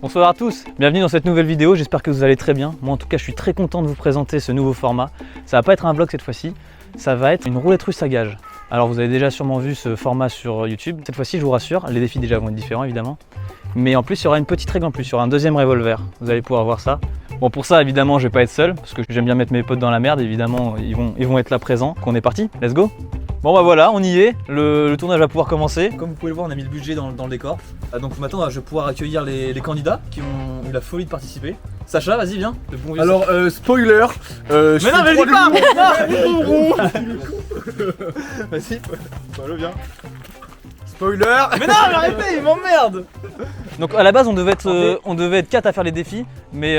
Bonsoir à tous, bienvenue dans cette nouvelle vidéo, j'espère que vous allez très bien. Moi en tout cas je suis très content de vous présenter ce nouveau format. Ça va pas être un vlog cette fois-ci, ça va être une roulette russe à gage. Alors vous avez déjà sûrement vu ce format sur YouTube. Cette fois-ci je vous rassure, les défis déjà vont être différents évidemment. Mais en plus il y aura une petite règle en plus, il y aura un deuxième revolver. Vous allez pouvoir voir ça. Bon pour ça évidemment je vais pas être seul, parce que j'aime bien mettre mes potes dans la merde, évidemment ils vont être là présents. On est parti, let's go. Bon bah voilà, on y est, le tournage va pouvoir commencer. Comme vous pouvez le voir, on a mis le budget dans le décor. Donc maintenant je vais pouvoir accueillir les candidats qui ont eu la folie de participer. Sacha, vas-y viens. Alors spoiler, mais non mais le dis pas. Vas-y, viens. Spoiler. mais non mais arrêtez, il m'emmerde. Donc à la base on devait être 4 à faire les défis, mais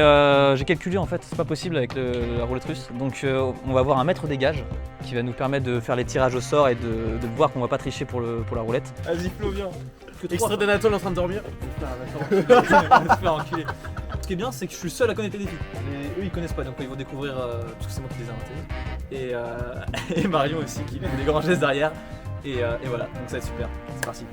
j'ai calculé en fait c'est pas possible avec la roulette russe. Donc on va avoir un maître des gages qui va nous permettre de faire les tirages au sort et de voir qu'on va pas tricher pour la roulette. Vas-y Flo, viens. Extrait d'Anatole en train de dormir. Ce qui est bien c'est que je suis le seul à connaître les défis. Eux ils connaissent pas donc ils vont découvrir parce que c'est moi qui les ai inventés. Et Marion aussi qui fait des grands gestes derrière. Et voilà, donc ça va être super, c'est parti.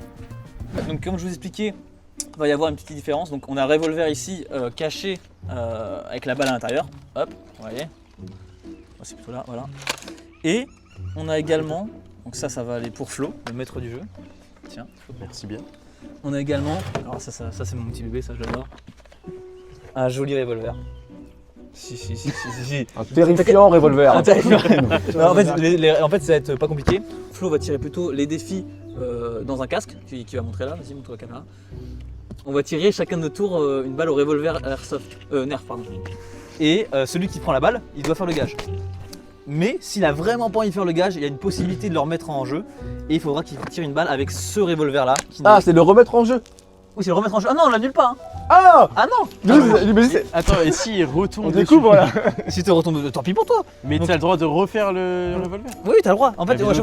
Donc comme je vous expliquais, il va y avoir une petite différence. Donc on a un revolver ici caché avec la balle à l'intérieur. Hop, vous voyez. C'est plutôt là, voilà. Et on a également, donc ça va aller pour Flo, le maître du jeu. Tiens, Merci bien. on a également, alors ça c'est mon petit bébé, ça je l'adore. Un joli revolver. Si. Un terrifiant revolver. Non, en fait, ça va être pas compliqué. Flo va tirer plutôt les défis dans un casque qui va montrer là. Vas-y, montre la caméra. On va tirer chacun de notre tour une balle au revolver airsoft, nerf pardon. Et celui qui prend la balle, il doit faire le gage. Mais s'il a vraiment pas envie de faire le gage, il y a une possibilité de le remettre en jeu. Et il faudra qu'il tire une balle avec ce revolver là. Ah, c'est le remettre en jeu. Oui, c'est le remettre en jeu. Ah non, on l'annule pas. Hein. Ah non. Attends, et s'il retombe On dessus découvre là. Si tu retombes, tant pis pour toi. Mais Donc- t'as le droit de refaire le revolver. Oui, t'as le droit. En fait, à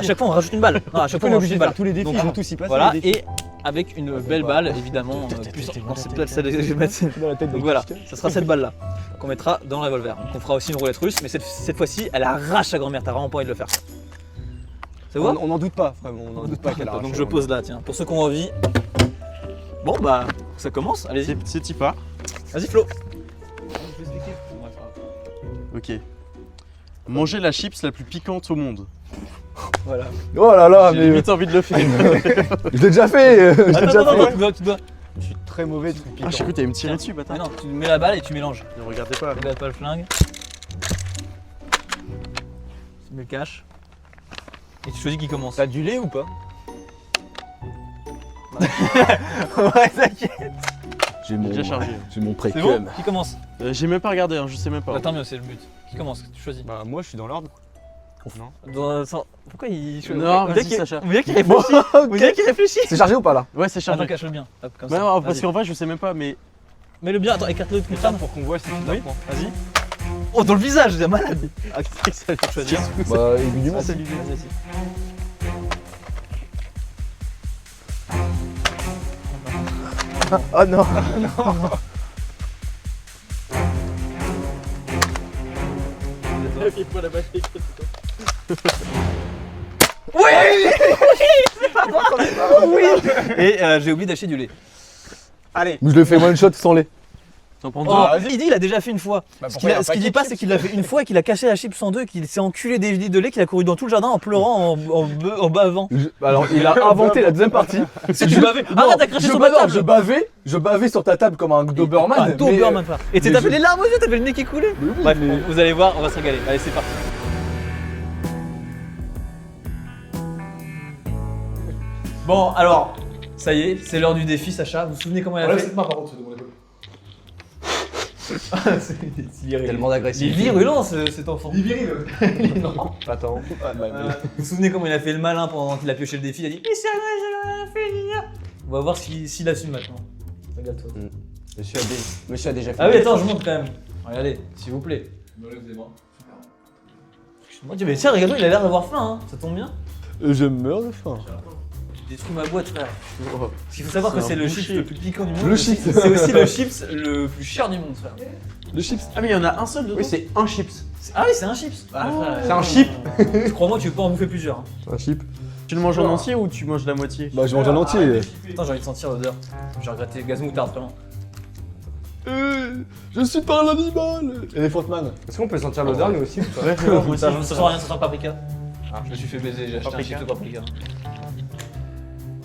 chaque fois, on rajoute une balle. Non, à chaque fois, on rajoute une balle. tous les défis, Donc, ils vont tous y passer. Voilà, et avec une belle balle, évidemment, puissante. Non, c'est peut-être celle que je vais mettre. dans la tête. Donc voilà, ça sera cette balle là qu'on mettra dans le revolver. Donc on fera aussi une roulette russe, mais cette fois-ci, elle arrache sa grand-mère. T'as vraiment pas envie de le faire. C'est bon. On n'en doute pas, vraiment. On n'en doute pas qu'elle arrache. Donc je pose là, tiens. Pour ceux qui ont envie. Bon bah, ça commence. Allez-y. C'est Tipa. Vas-y Flo. Ok. Manger la chips la plus piquante au monde. Voilà. Oh là là, J'ai mais limite envie de le faire. je l'ai déjà fait. Attends, tu dois. Je suis très mauvais de trucs Ah, piquants. j'ai cru que t'allais me tirer Tiens. dessus, Mais bâtard. non, tu mets la balle et tu mélanges. Ne regardez pas. Regarde pas le flingue. Tu mets le cache. Et tu choisis qui commence. T'as du lait ou pas? Ouais, t'inquiète. J'ai mon Déjà chargé. J'ai mon C'est bon. précum. Qui commence? J'ai même pas regardé, hein, je sais même pas. Bah, tant mieux, c'est le but. Qui commence? Tu choisis. Bah moi je suis dans l'ordre. Non. Pourquoi il choisit? Non, On vas-y, dirait qu'il- Sacha. On dirait qu'il réfléchit. On dirait qu'il réfléchit. C'est chargé ou pas là? Ouais, c'est chargé. Attends, cache-le bien. Hop, comme Bah ça. non, parce Vas-y. qu'en vrai, je sais même pas, mais. Mets-le bien. Attends, écarte-le plus tard. Pour qu'on voit si c'est Oui. Vas-y. Oh, dans le visage, c'est malade. Ah, c'est que ça allait choisir. Bah évidemment. Vas-y, vas-y. Oh non. Oui. Et j'ai oublié d'acheter du lait. Mais je le fais one shot sans lait. T'en prends Oh, deux. il dit il a déjà fait une fois. Ce qu'il dit pas, c'est qu'il l'a fait une fois et qu'il a cassé la chips en deux, qu'il s'est enculé des litres de lait, qu'il a couru dans tout le jardin en pleurant, en bavant. Alors il a inventé la deuxième partie. C'est du bavé. Arrête, t'as craché sur ma table. Je bavais sur ta table comme un Doberman. Ah, Doberman, frère. Et mais t'avais je- les larmes aux yeux, t'avais le nez qui coulait. Mais oui, Bref, mais- vous allez voir, on va se régaler. Allez, c'est parti. Bon, alors, ça y est, c'est l'heure du défi, Sacha. Vous vous souvenez comment elle a fait? main par contre, c'est de mon épaule. Il est Tellement d'agressivité. virulent cet enfant. viril. Non. Attends. Vous vous souvenez comment il a fait le malin pendant qu'il a pioché le défi? Il a dit mais c'est vrai, j'ai rien fait. On va voir s'il assume maintenant. Regarde-toi. Monsieur a déjà fait. Ah oui, attends, je monte quand même. Regardez, s'il vous plaît. Excuse-moi, mais tiens, regarde-toi, il a l'air d'avoir faim, hein. Ça tombe bien. Je meurs de faim. Détruis ma boîte, frère. Parce qu'il faut savoir que C'est c'est un le boucher. chips le plus piquant du monde. Le chips. C'est aussi le chips le plus cher du monde, frère. Le chips. Ah, mais il y en a un seul dedans. Oui, c'est un chips. Ah oui, c'est un chips. Ah, frère, C'est un chip. Crois-moi, tu peux pas en bouffer plusieurs. Hein. Un chip. Tu le manges en entier ou tu manges la moitié? Bah je mange en entier. Attends, j'ai envie de sentir l'odeur. J'ai regretté gaz moutarde, vraiment. Je suis pas un animal. Elephant Man. Est-ce qu'on peut sentir l'odeur nous aussi ou pas? Ça sent rien, ça sent paprika. Je me suis fait baiser, j'ai acheté un chips de paprika.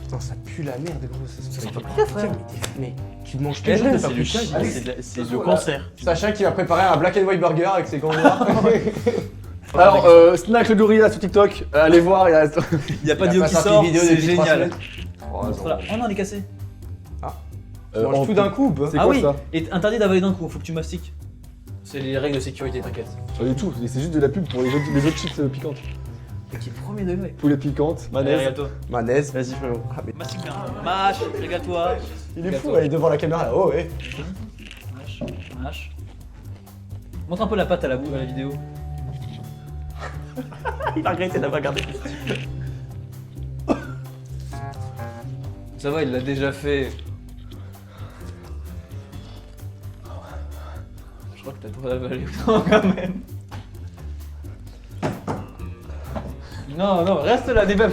Putain, ça pue la merde, gros. Ça sent paprika, frère. Mais tu manges quel genre de paprika? C'est le cancer. Sacha qui va préparer un black and white burger avec ses gants noirs. Alors, Snack le gorilla sur TikTok, allez voir, il y a... Il n'y a pas de vidéo qui sort, c'est génial. Voilà. Oh non, il est cassé. Tu manges tout d'un coup ou pas? Ah oui, et interdit d'avaler d'un coup, faut que tu mastiques. C'est les règles de sécurité, t'inquiète. Pas du tout, c'est juste de la pub pour les autres chips piquantes. Qui est premier degré. Poulet piquante, mayonnaise. Régale-toi. Mayonnaise, vas-y frérot. Mastique bien. Mâche, régale-toi. Il est fou, elle est devant la caméra là, oh ouais. Mâche, mâche. Montre un peu la pâte à la boue à la vidéo. Il a regretté d'avoir regardé. Ça va, il l'a déjà fait. Je crois que t'as trop avalé quand même. Non, non, reste là, débat.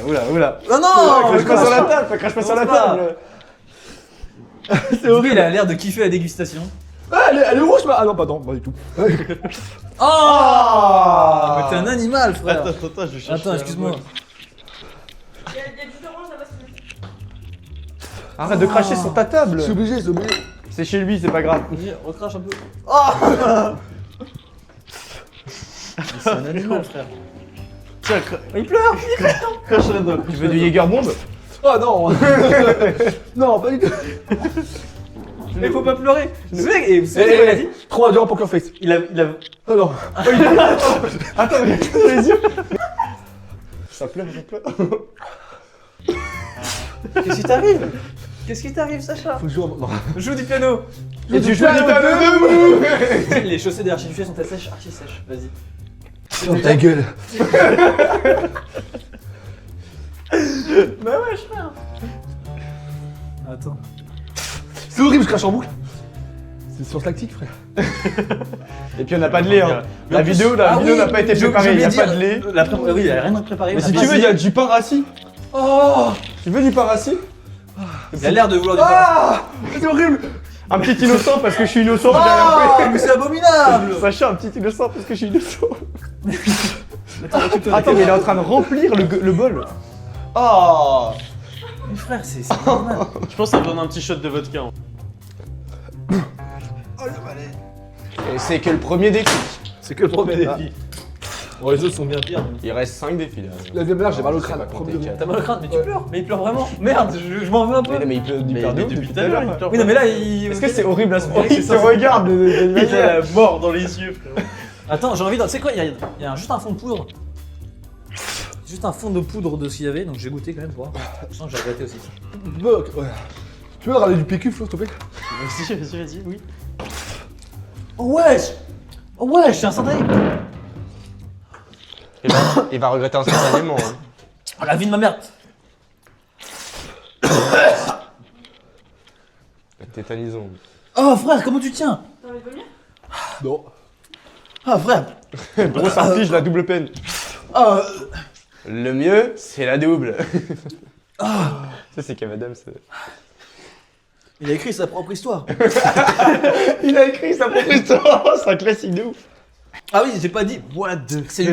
Oula. Non, non, Crache pas sur la table, crache pas sur la table. C'est horrible, il a l'air de kiffer la dégustation. Ah, elle est rouge, ah non, pardon, pas du tout. Oh, mais t'es un animal, frère. Attends, je cherche. Attends, excuse-moi. Il y a du orange là-bas, c'est bon. Arrête de cracher sur ta table. C'est obligé, c'est obligé. C'est chez lui, c'est pas grave. Recrache un peu. Oh. C'est un animal, frère. Tiens, Il pleure. crache là-dedans. Tu veux du Jäger bombe? Oh non. Non, pas du tout. Mais faut pas pleurer. Vous savez ce qu'il a dit? 3 2 en poker face. Il a... Oh non. Attends, regarde dans les yeux. Ça pleure, ça pleure. Qu'est-ce qui t'arrive? Qu'est-ce qui t'arrive, Sacha? Faut que je joue. Non. Joue du piano. Et tu joues du piano debout. Les chaussées des archiduchés sont-elles sèches? Archi sèches, vas-y. Ferme ta gueule. Bah ouais, frère. Attends. C'est horrible, je crache en boucle. C'est sur lactique, frère. Et puis on n'a pas de lait, hein. La vidéo n'a pas été préparée, il n'y a pas de lait. Oui, il n'y a rien de préparé. Mais si tu veux, il y a du pain rassis. Oh. Tu veux du pain rassis? Il a l'air de vouloir du pain. Ah. C'est horrible. Un petit innocent parce que je suis innocent. Oh, mais c'est abominable. Sacha, un petit innocent parce que je suis innocent. Attends, mais il est en train de remplir le bol. Oh. Mais frère, c'est normal. Je pense que ça me donne un petit shot de vodka. Et c'est que le premier défi. C'est que le premier défi. Bon, les autres sont bien pires. Il reste 5 défis là. La deuxième j'ai mal au crâne. T'as mal au crâne, mais tu pleures. Mais il pleure vraiment. Merde, je m'en veux un peu. Mais il pleure depuis tout à l'heure, il pleure. Oui, non, mais là, il. Est-ce que c'est horrible à ce point? Il Il se regarde. Il a la mort dans les yeux, frère. Attends, j'ai envie de. Tu sais quoi, il y a juste un fond de poudre. Juste un fond de poudre de ce qu'il y avait, donc j'ai goûté quand même pour voir. Je sens que j'ai regretté aussi. Tu veux ramener du PQ, Flo, s'il te plaît? Vas-y, oui. Oh wesh! Oh wesh, c'est instantané! Il va regretter instantanément. Hein. Oh la vie de ma mère! Tétanisons. Oh frère, comment tu tiens? T'as envie de venir? Non. Ah frère! Grosse artige, la double peine. Ah, Le mieux, c'est la double. Ça, c'est Kev Adams. il a écrit sa propre histoire. Il a écrit sa propre histoire. C'est un classique de ouf. Ah oui, j'ai pas dit. What the... C'est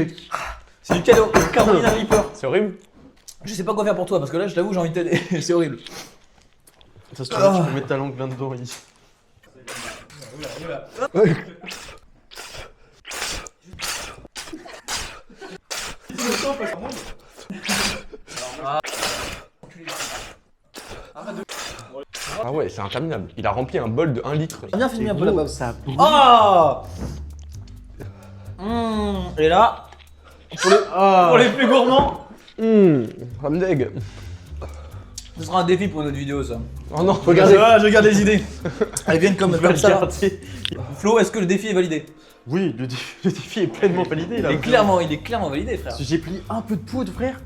du Carolina Reaper. C'est horrible. Je sais pas quoi faire pour toi parce que là, je t'avoue, j'ai envie de t'aider. C'est horrible. Ça se trouve, tu peux mettre ta langue là-dedans, ici. Ah ouais, c'est interminable. Il a rempli un bol de 1 litre. Viens filmer un peu la base. Oh Et là, pour les plus gourmands, Ramdeg. ce sera un défi pour notre vidéo ça. Oh non, Regardez, regardez. je garde les idées. Elles viennent comme ça. Là. Regardez. Flo, est-ce que le défi est validé? Oui, le défi est pleinement validé là. Il est clairement validé, frère. J'ai pris un peu de poudre, frère.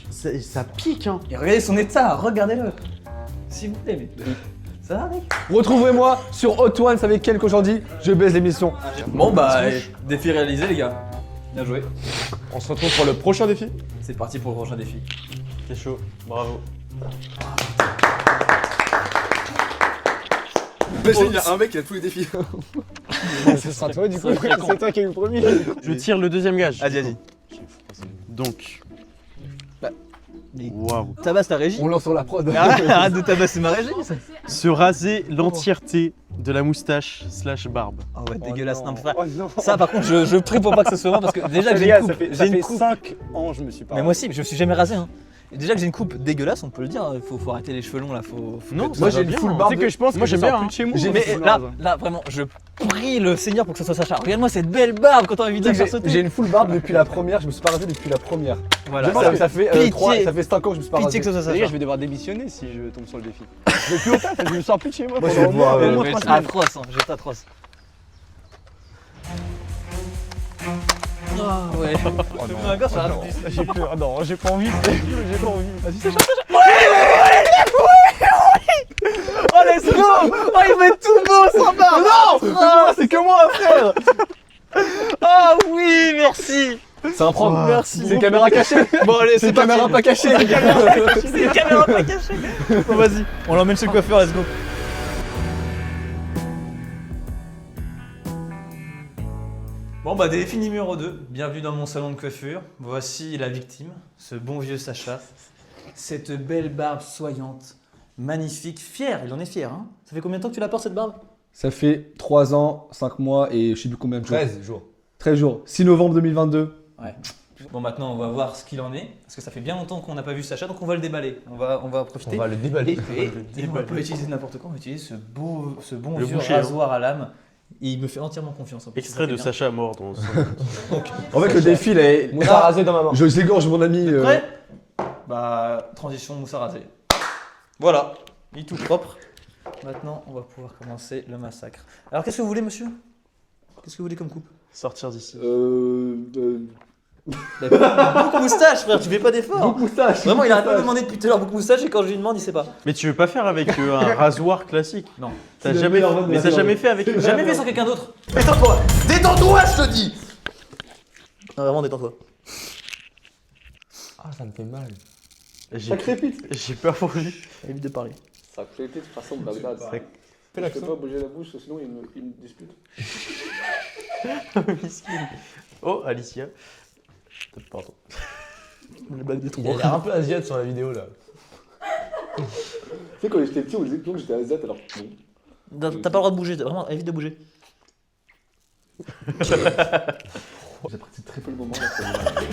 Ça pique, hein. Et regardez son état, regardez-le. S'il vous plaît, mais. Ça va, mec? Retrouvez-moi sur Hot Ones avec quelques aujourd'hui. Je baise l'émission. Bon, bah, défi réalisé, les gars. Bien joué. On se retrouve pour le prochain défi. C'est parti pour le prochain défi. C'est chaud, bravo. Imagine, il y a un mec qui a tous les défis. Ce sera toi du coup. Ça serait con. C'est toi qui es le premier. Je tire le deuxième gage. Vas-y. Donc. Bah, Waouh. Tabasse la régie. On lance sur la prod. Arrête de tabasser ma régie. Se raser l'entièreté de la moustache / barbe. Ah ouais, dégueulasse. Non, mais frère. Oh non. Ça, par contre, je prie pour pas que ce soit moi parce que déjà que Les j'ai gars, une coupe. ça J'ai fait une coupe. 5 ans je me suis pas. Mais moi aussi, je me suis jamais rasé. Hein. Et déjà que j'ai une coupe dégueulasse, on peut le dire. Il faut arrêter les cheveux longs là. Faut Non, que Moi ça j'ai va une bien, full hein. barbe. Tu sais que je pense moi que j'aime je sors bien. plus de chez moi. J'ai Mais une full là, barbe. là, vraiment, je prie le Seigneur pour que ce soit Sacha. Regarde-moi cette belle barbe quand on a envie de la faire J'ai sauter. une full barbe depuis la première, je me suis pas rasé depuis la première. Voilà. Je pense que ça fait Pitié. ça fait 5 ans que je me suis pas rasé. Pitié que ce soit Les gars, Sacha. je vais devoir démissionner si je tombe sur le défi. Je vais plus au taf, je me sors plus de chez moi. Moi, je pendant vais devoir, au moins C'est 3 semaines. atroce, hein, juste atroce. Ah ouais. Oh non. Encore, ça non. J'ai peur, non, j'ai pas envie. J'ai pas envie. Vas-y, Sacha. Oh let's go. Oh il va être tout beau sans barbe. Non, c'est que moi, frère. Ah oui, merci. C'est un prank. Merci. C'est caméra cachée. Bon allez, C'est caméra pas cachée. C'est une caméra pas cachée. Bon vas-y, on l'emmène chez le coiffeur, let's go. Bon bah défi numéro 2, bienvenue dans mon salon de coiffure. Voici la victime, ce bon vieux Sacha. Cette belle barbe soyante, magnifique, fier, il en est fier hein. Ça fait combien de temps que tu la portes cette barbe? Ça fait 3 ans, 5 mois et je sais plus combien de jours. 13 jours. 13 jours. 6 novembre 2022. Ouais. Bon maintenant on va voir ce qu'il en est, parce que ça fait bien longtemps qu'on n'a pas vu Sacha, donc on va le déballer. On va profiter. On va le déballer. Et on va pas utiliser n'importe quoi, on va utiliser ce bon Le vieux boucher, hein. rasoir à lame. Et il me fait entièrement confiance. En plus, Extrait de ça fait Sacha mort dans son... En fait, le défi, là, est... Mousse à raser dans ma main. je l'égorge mon ami. bien. Prêt Bah, transition mousse à raser. Voilà, il est tout propre. Maintenant, on va pouvoir commencer le massacre. Alors, qu'est-ce que vous voulez, monsieur? Qu'est-ce que vous voulez comme coupe? Sortir d'ici. Bouc moustache, frère, tu fais pas d'effort. Bouc moustache. Vraiment, il arrête pas de me demander depuis tout à l'heure bouc moustache et quand je lui demande, il sait pas. Mais tu veux pas faire avec un rasoir classique? Non. T'as C'est le jamais... meilleur mode de Mais la t'as série. jamais fait avec... Jamais fait sur quelqu'un d'autre. Détends-toi. Détends-toi, je te dis. Non, vraiment, détends-toi. Ah, ça me fait mal. J'ai Ça crépite. j'ai peur pour lui. Évite de parler. Ça crépite de façon de Bagdad. Fais l'accent. Je peux pas bouger la bouche, sinon il me dispute. Miskin. Oh, Alicia. Pardon. Le blague des Il a l'air un peu asiate sur la vidéo là. Tu sais, quand j'étais petit, on disait toujours que j'étais asiate alors. Bon. T'as pas le droit de bouger, vraiment, évite de bouger. J'apprécie très peu le moment là. ça me fait mal.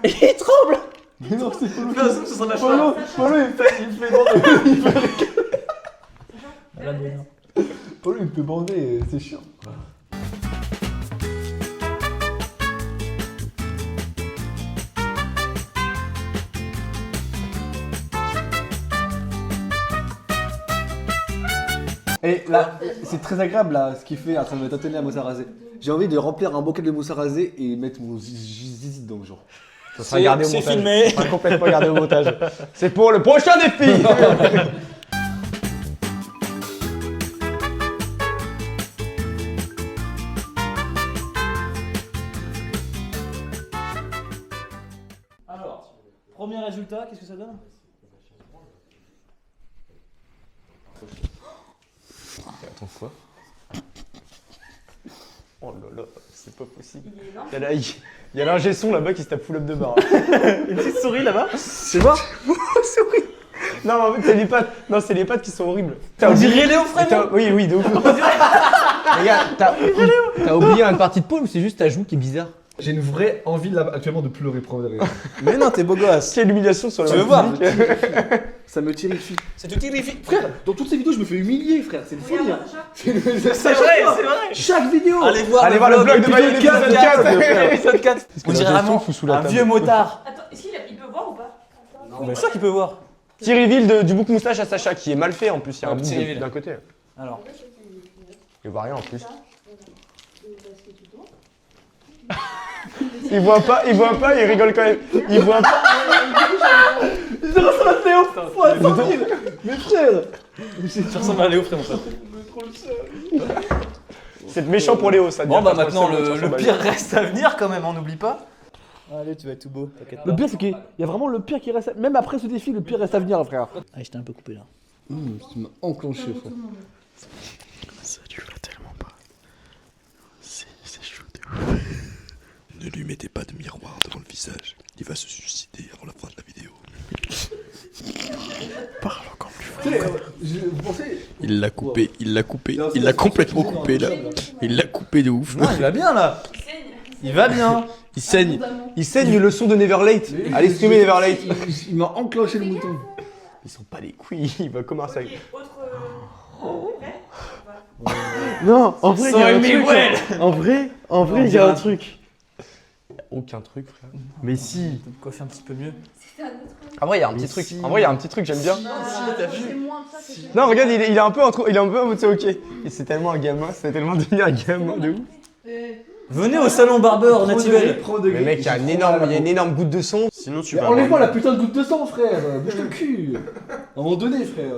Il tremble. Mais non, c'est Polo. Non, ce sera ma Polo, il me fait bander. Polo, il me fait bander, c'est chiant. Et là, c'est très agréable là, ce qu'il fait en train de me tâtonner la mousse à raser. J'ai envie de remplir un bocal de mousse à raser et mettre mon zizi dedans, genre. Ça sera gardé au montage. filmé. Ça sera complètement gardé au montage. C'est pour le prochain défi. Alors, premier résultat, qu'est-ce que ça donne? Attends quoi? Oh là là, c'est pas possible. Il est énorme. Il y a l'ingé son là-bas qui se tape full up de barre. Une petite souris là-bas? C'est moi. Non, mais en fait, c'est les pattes. Non, c'est les pattes qui sont horribles. On dirait Léo Frémont. Oui, oui, de ouf. Regarde, t'as oublié une partie de peau, mais c'est juste ta joue qui est bizarre. J'ai une vraie envie là actuellement de pleurer pour de rire. Mais non, t'es beau gosse. Quelle humiliation sur la Tu veux voir? Ça me terrifie. C'est tout terrifique. Frère, dans toutes ces vidéos, je me fais humilier, frère. C'est une folie. Regarde, Hein. Sacha. C'est vrai, c'est vrai. Chaque vidéo. Allez voir Allez voir le vlog de Maï, épisode l'épisode 4. 4. Épisode 4. On dirait la vraiment gestion fout sous la un table. vieux motard. Attends, est-ce qu'il peut voir ou pas? Bien sûr qu'il peut voir. Petit reveal du bouc moustache à Sacha qui est mal fait en plus. Il y a un Ouais, petit bout reveal. d'un côté. Alors, Il voit rien en plus. Il voit pas, il rigole quand même. Il voit pas. Ça va Théo. Ouais, 100 000. Mais frère. Tu ressembles à Léo, frère, mon frère. C'est méchant pour Léo, ça. Bon, bah maintenant, le pire reste à venir quand même, on n'oublie pas. Allez, tu vas être tout beau, t'inquiète pas. Le pire, c'est qu'il y a vraiment le pire qui reste. Même après ce défi, le pire reste à venir, frère. Ah, j'étais un peu coupé là. Tu m'as enclenché, frère. Ça lui va tellement pas. C'est chaud de ouf. Ne lui mettez pas de miroir devant le visage. Il va se suicider avant la fin de la vidéo. Parle encore plus fort. Tu sais, vous pensez. Il l'a coupé, il l'a coupé, il l'a complètement coupé là. Il l'a coupé de ouf. Non, il va bien là. Il va bien. Il saigne. Il saigne le son de Neverlate. Allez streamer Neverlate. Il m'a enclenché le mouton. Ils sont pas les couilles, il va commencer à... Ok, autre. Non, en vrai, il y a un truc. Miguel. En vrai, il y a un truc. Aucun truc, frère. Mais si. Peut-être coiffer un petit peu mieux. En vrai, il y a un petit Mais truc. si. En vrai, il y a un petit truc, j'aime bien. C'est moins de ça que j'ai. Non, regarde, il est un peu en trop. Il est un peu en mode c'est ok. Et c'est tellement un gamin, c'est tellement devenu un gamin de ouf. Venez au salon barbeur naturel. Mais mec, il y a une énorme goutte de son. Sinon, tu vas. Enlève-moi la putain de goutte de sang, frère. Bouge le cul. À un moment donné, frère.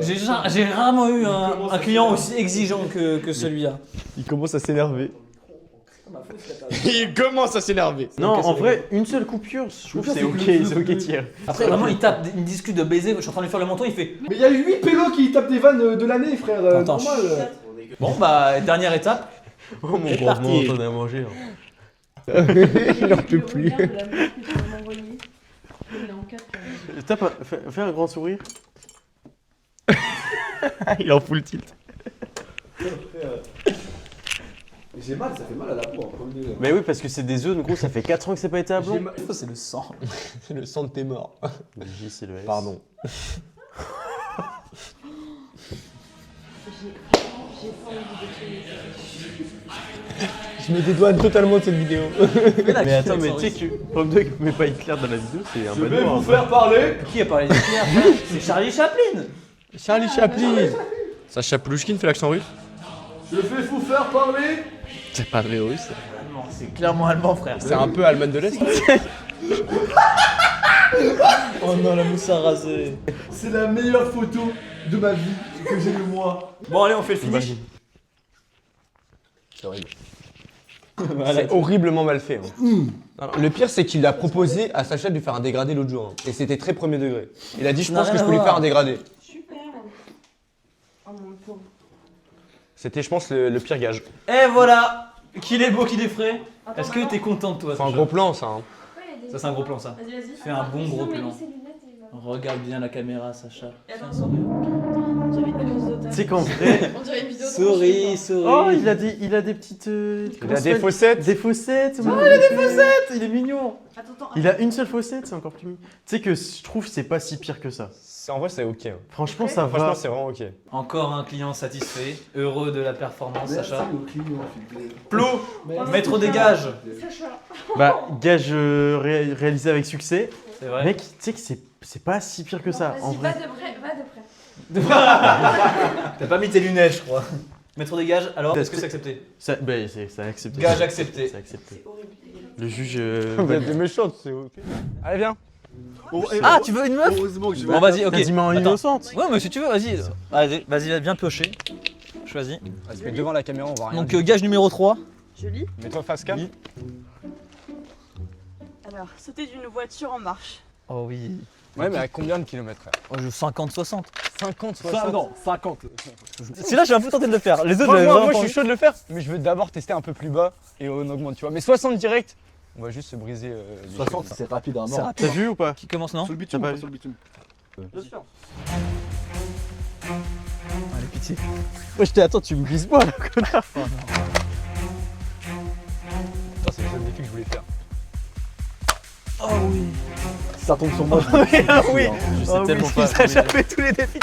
J'ai rarement eu un client aussi exigeant que celui-là. Il commence à s'énerver. Il commence à s'énerver. Non, en vrai, une seule coupure, je trouve que c'est ok, tire. Après, vraiment, il tape, il discute de baiser. Je suis en train de lui faire le menton, il fait. Mais il y a 8 pélos qui tapent des vannes de l'année, frère. Attends. Normal. Bon, bah, dernière étape. Oh mon C'est gros, parti. on est en train de manger. Il en peut plus. Fais un grand sourire. Il est en full tilt. J'ai mal, ça fait mal à la peau en premier degré. Mais oui, parce que c'est des zones, gros, ça fait 4 ans que c'est pas été à blanc. C'est le sang. C'est le sang de tes morts. J, c'est le S. Pardon. Je me dédouane totalement de cette vidéo. Mais attends, mais tu sais que Pomme de met pas Hitler dans la vidéo, c'est un Je bad vais noir. vous faire parler. Qui a parlé d'Hitler? C'est Charlie Chaplin. Charlie Chaplin. Sacha Pelouchkin fait l'accent russe. Je vais vous faire parler. C'est pas vrai russe. Non, c'est clairement allemand, frère. C'est un peu Allemagne de l'Est. Oh non, la mousse à raser. C'est la meilleure photo de ma vie que j'ai de moi. Bon, allez, on fait le finish. C'est horrible. C'est horriblement mal fait. Hein. Le pire, c'est qu'il a proposé à Sacha de lui faire un dégradé l'autre jour. Hein. Et c'était très premier degré. Il a dit je Ça n'a pense que rien je à peux lui voir. faire un dégradé. Super. Oh mon pauvre. C'était, je pense, le pire gage. Et voilà. Qu'il est beau, qu'il est frais. Attends, Est-ce que maman. t'es content de toi? C'est un Sacha gros plan, ça. Hein. Pourquoi il y a des- Ça, c'est un gros plan, ça. Vas-y, vas-y. Fais un bon gros Non, mais plan. lui, ses lunettes, il va- Regarde bien la caméra, Sacha. Et attends, souris. On dirait une vidéo d'otage. Tu sais qu'en vrai. On dirait une vidéo de Souris, souris. Oh, il a des petites. Il a des fossettes. Des fossettes. Oh, il a des fossettes. Il est mignon. Attends, Il a une seule fossette, c'est encore plus mignon. Tu sais que je trouve que c'est pas si pire que ça. En vrai, c'est ok. Hein. Franchement, ça Franchement, va. c'est vraiment ok. Encore un client satisfait, heureux de la performance, Sacha. Merci au client, s'il vous plaît. Plo, maître des gages. Sacha. Bah, gage réalisé avec succès. C'est vrai. Mec, tu sais que c'est pas si pire que ça, en Vas-y, vrai. va de près, va de près. T'as pas mis tes lunettes, je crois. Maître des gages, alors est-ce que c'est accepté? Ça, bah, c'est accepté. Gage accepté. C'est accepté. C'est horrible. Le juge. Vous êtes des méchants, c'est ok. Allez, viens. Ah, tu veux une meuf? Heureusement que je vais. Bon, vas-y, ok. Quasiment Attends. innocente. Ouais, mais si tu veux, vas-y. Vas-y, viens piocher. Choisis. Vas-y, mets devant la caméra, on va rien. Donc, gage numéro 3. Je lis. Mets-toi face cam. Alors, sauter d'une voiture en marche. Oh oui. Ouais, mais à combien de kilomètres? Oh, je 50-60. 50, 60. Non, 50. Celui-là, j'ai un peu tenté de le faire. Les autres, Moi, j'avais moi, vraiment je pas suis chaud de le faire, mais je veux d'abord tester un peu plus bas et on augmente, tu vois. Mais 60 direct, on va juste se briser. les 60, chevilles. c'est rapide à C'est mort. rapide. T'as vu ou pas? Qui commence, non? Sur le bitume, T'as pas pas vu sur le bitume. Allez, pitié. Moi, je attends, tu me brises pas là, connard. Oh non. Putain, c'est le seul défi que je voulais faire. Oh oui. Si ça tombe sur moi, Ah oui. Je sais tellement pas. Sacha fait tous les défis.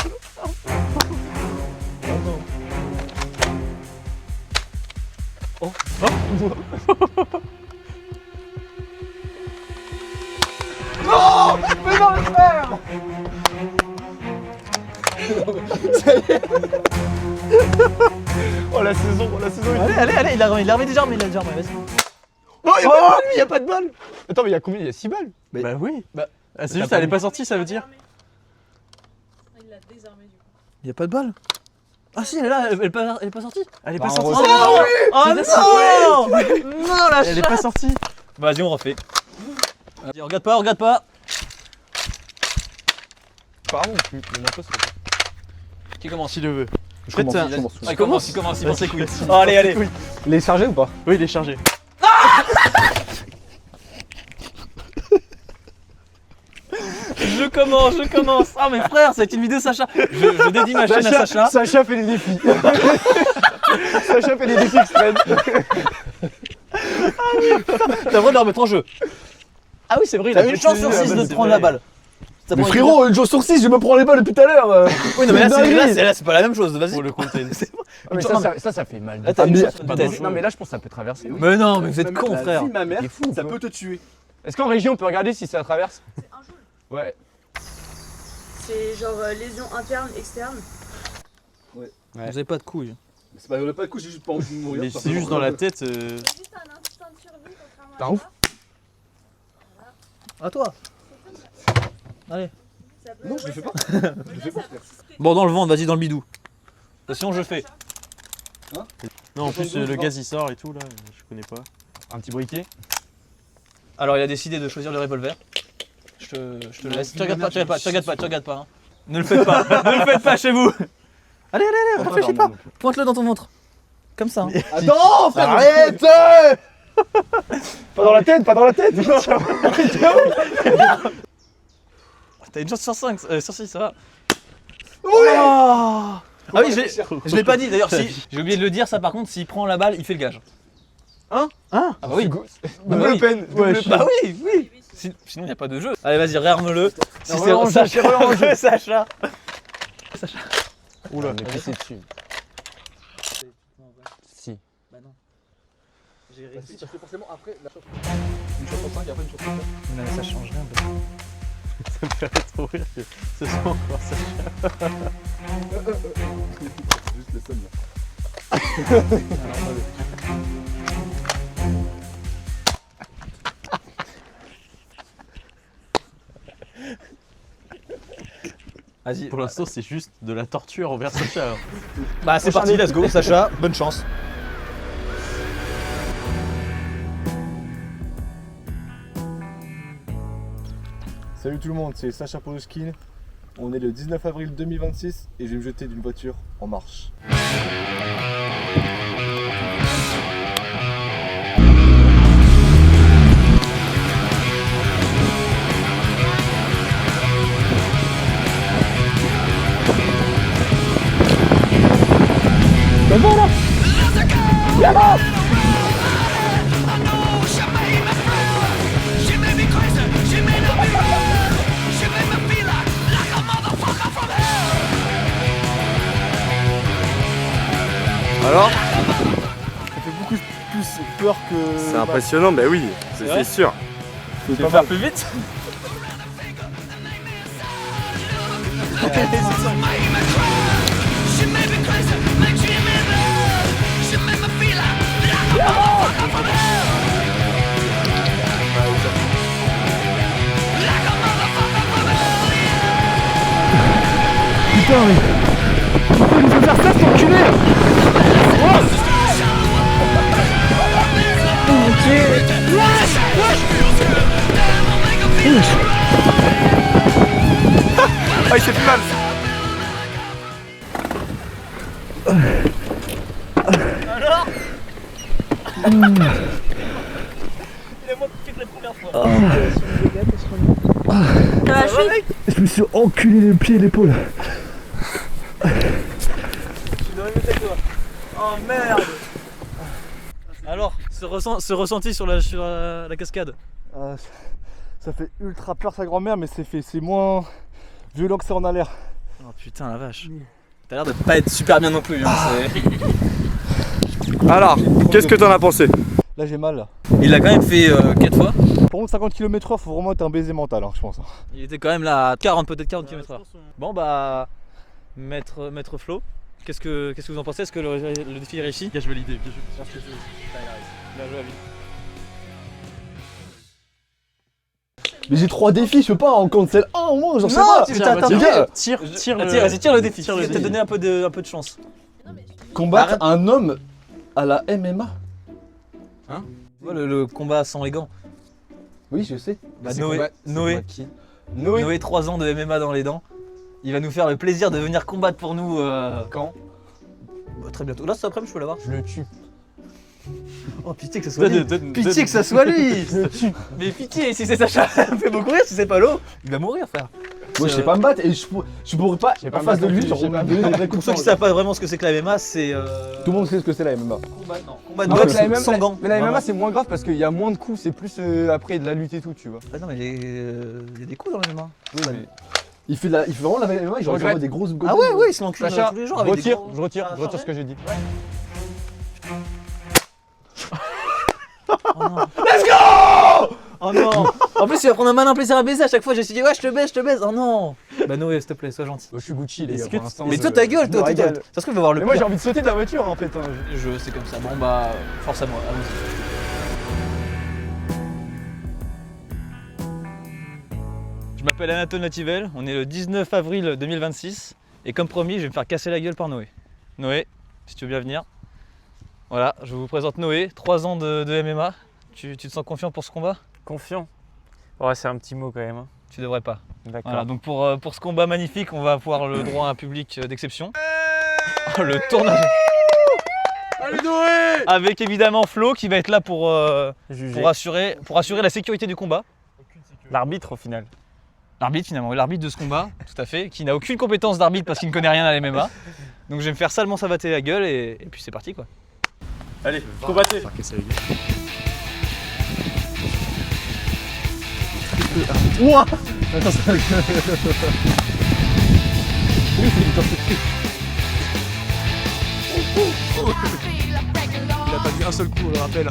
Oh la saison, Allez, il a remis déjà remis, vas-y. Oh, y'a pas de balle, lui, y'a pas de balle. Attends, mais y'a combien? Y'a 6 balles. Bah oui. Bah, Ah, c'est juste, elle est pas sortie, ça veut dire. Il l'a désarmé du coup. Y'a pas de balle. Ah si, elle est là, elle est pas sortie. Elle est Bah, pas on sortie. Oh, oh non. Non, la Elle est pas sortie. Vas-y, on refait. Vas-y, regarde pas, regarde pas. Pardon, le matos, Qui commence? Si le veut. Je commence, Faites, je commence. Il commence, il pense ses couilles. Oh, allez, allez. Il est chargé ou pas? Oui, il est chargé. Je commence. Ah, mes frères, c'est une vidéo Sacha. Je dédie ma chaîne à Sacha. Sacha fait des défis. Sacha fait des défis extrêmes. T'as le droit de la remettre en jeu. Ah oui, c'est vrai, il a Ah oui, une chance sur c'est 6 vrai, de c'est prendre vrai. la balle. Ça Mais prend une- frérot, une jour sur 6, je me prends les balles depuis tout à l'heure. Oui, non, mais c'est là, une dinguerie. là, c'est pas la même chose. Vas-y. Pour le container. Mais Non, ça fait mal. Là, t'as Ah, une mais- chance sur pas une tête. dangereux. Non, mais là, je pense que ça peut traverser. Mais non, mais vous êtes cons, frère. Ma mère, Il est fou, ça quoi. peut te tuer. Est-ce qu'en région, on peut regarder si ça traverse? C'est un joule. Ouais. C'est genre lésion interne, externe. Vous avez pas de couilles. C'est pas, on a pas de coup, j'ai juste pas envie de mourir. Mais c'est juste dans la tête. C'est juste un instinct de survie, contrairement T'as à ouf. ça. À toi. Allez. Ça peut- Non, je le fais pas. Bon, dans le ventre, vas-y, dans le bidou. Attention, je fais. Non, en plus le gaz il sort et tout là, je connais pas. Un petit briquet. Alors, il a décidé de choisir le revolver. Je te laisse. Tu regardes pas. Hein. Ne le faites pas. Ne le faites pas chez vous. Allez, réfléchis pas. Pointe-le dans ton ventre. Comme ça. Hein. Attends, frère. Arrête. Pas dans la tête, pas dans la tête. T'as une chance sur 5, sur 6, ça va. Oui. Ah oui, je l'ai pas dit d'ailleurs. Si, j'ai oublié de le dire, ça par contre, s'il prend la balle, il fait le gage. Hein? Ah bah oui. Double peine. double peine. Bah oui. Sinon, il n'y a pas de jeu. Allez, vas-y, réarme-le. Si Non, c'est relange, Sacha, relange. Sacha. Oula, mais pissé dessus. Si. Bah non. Parce que forcément, après, la chose. Une chose sur 5, il y a pas une chose sur 5. Non, mais ça change rien. Ça me ferait trop rire que ce soit encore ça. C'est juste le seum là. Vas-y. Pour l'instant, c'est juste de la torture envers Sacha. hein. Bah c'est parti, let's go. Sacha, bonne chance. Salut tout le monde, c'est Sacha Poloskine. On est le 19 avril 2026 et je vais me jeter d'une voiture en marche. Alors? Ça fait beaucoup plus peur que. C'est impressionnant, bah oui, vrai c'est sûr. Tu veux faire plus vite? Ah, il fait plus mal. Je me suis enculé les pieds et l'épaule. Oh merde. Alors, ce ressenti sur la cascade. Ça fait ultra peur sa grand-mère, mais c'est moins violent que ça en a l'air. Oh putain la vache. T'as l'air de pas être super bien non plus. Hein, Alors, qu'est-ce que t'en as pensé? Là j'ai mal là. Il l'a quand même fait 4 fois. Pour moi 50 km/h, faut vraiment être un baiser mental, hein, je pense. Il était quand même là à 40, peut-être 40 km/h. Bon bah, maître Flo, qu'est-ce que vous en pensez? Est-ce que le défi est réussi? Bien joué l'idée, bien joué. Bien joué à vie. Mais j'ai 3 défis, je peux pas en cancel un au moins, j'en sais Non, pas. tu t'as Les gars, Tire vas-y, tire le défi. Je vais te donner un peu de chance. combattre Arrête. un homme à la MMA. Le combat sans les gants. Oui, je sais. Bah, C'est Noé, combat- c'est Noé, combat qui Noé. 3 ans de MMA dans les dents. Il va nous faire le plaisir de venir combattre pour nous. Quand Bah, très bientôt. Là, cet après-midi, je peux l'avoir. Je le tue. Oh, pitié que ça soit lui. Pitié que ça soit lui. Mais pitié, si c'est Sacha, ça me fait beaucoup rire. Si c'est pas l'eau, il va mourir, frère. Moi, je sais pas me battre et je pourrais pas sais pas en face de me lui, battre, genre, je sais pas me donner des vrais Pour coups ceux de qui poing. savent pas vraiment ce que c'est que la MMA, c'est. Tout le monde sait ce que c'est la MMA. Combat de En fait, boxe la MMA, sans gants. Mais la MMA Vraiment. c'est moins grave parce qu'il y a moins de coups, c'est plus après de la lutte et tout, tu vois. Ah non, mais il y a des coups dans la MMA. Oui, mais... Il fait vraiment la MMA, il regrette. genre des grosses Ah ouais, ouais, il se l'encule Sacha, tous les jours je avec des retire, gros- je retire, Ça a je retire changé ce que j'ai dit. Oh non. Let's go! Oh non! En plus, il va prendre un malin plaisir à baiser. À chaque fois, je me suis dit, ouais, je te baise. Oh non! Bah, Noé, s'il te plaît, sois gentil. Je suis Gucci les gars, pour l'instant. Mais je- toi, ta gueule, je me toi, régale. ça se trouve, il va voir le Mais moi j'ai pire. envie de sauter de la voiture en fait. Hein. C'est comme ça. Bon, bah, force à moi. Allons-y. Je m'appelle Anatole Nativel. On est le 19 avril 2026. Et comme promis, je vais me faire casser la gueule par Noé. Noé, si tu veux bien venir. Voilà, je vous présente Noé, 3 ans de MMA. Tu te sens confiant pour ce combat? Confiant. Ouais, c'est un petit mot quand même. Hein. Tu devrais pas. D'accord. Voilà, donc pour ce combat magnifique, on va avoir le droit à un public d'exception. Oh, le tournage. Allez Noé! Avec évidemment Flo qui va être là pour Juger. assurer la sécurité du combat. L'arbitre au final. L'arbitre finalement, l'arbitre de ce combat, tout à fait, qui n'a aucune compétence d'arbitre parce qu'il ne connaît rien à la MMA. Donc je vais me faire salement savater la gueule et puis c'est parti quoi. Allez, combattez. Ouah! Attends, ça va. Il a pas mis un seul coup, on le rappelle.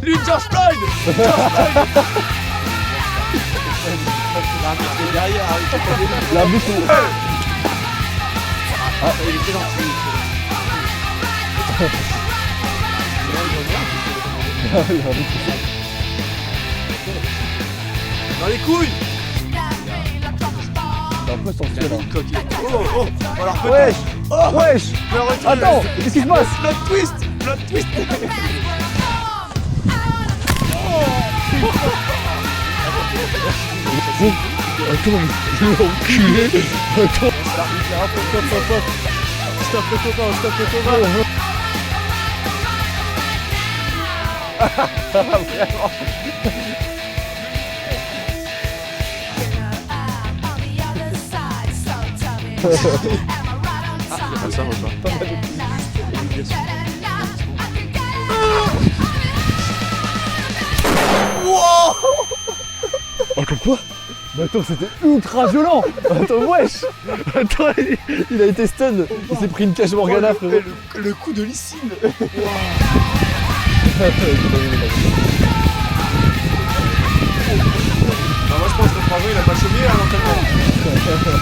Lui George Floyd! L'arbitre, Dans les couilles! c'est un peu sensuel. Hein. Wesh! Wesh! Attends, qu'est-ce qui se passe? Plot twist! Plot twist! Attends, je vais enculer. Attends. Stop le copain, stop le copain! Ah, ça va pas. Encore quoi? Mais attends, c'était ultra violent! Attends, wesh! Attends, il a été stun! Il s'est pris une cage Morgana, frérot! Le coup de Lysine. Bah, moi je pense que Bravo il a pas chômé à l'entraînement.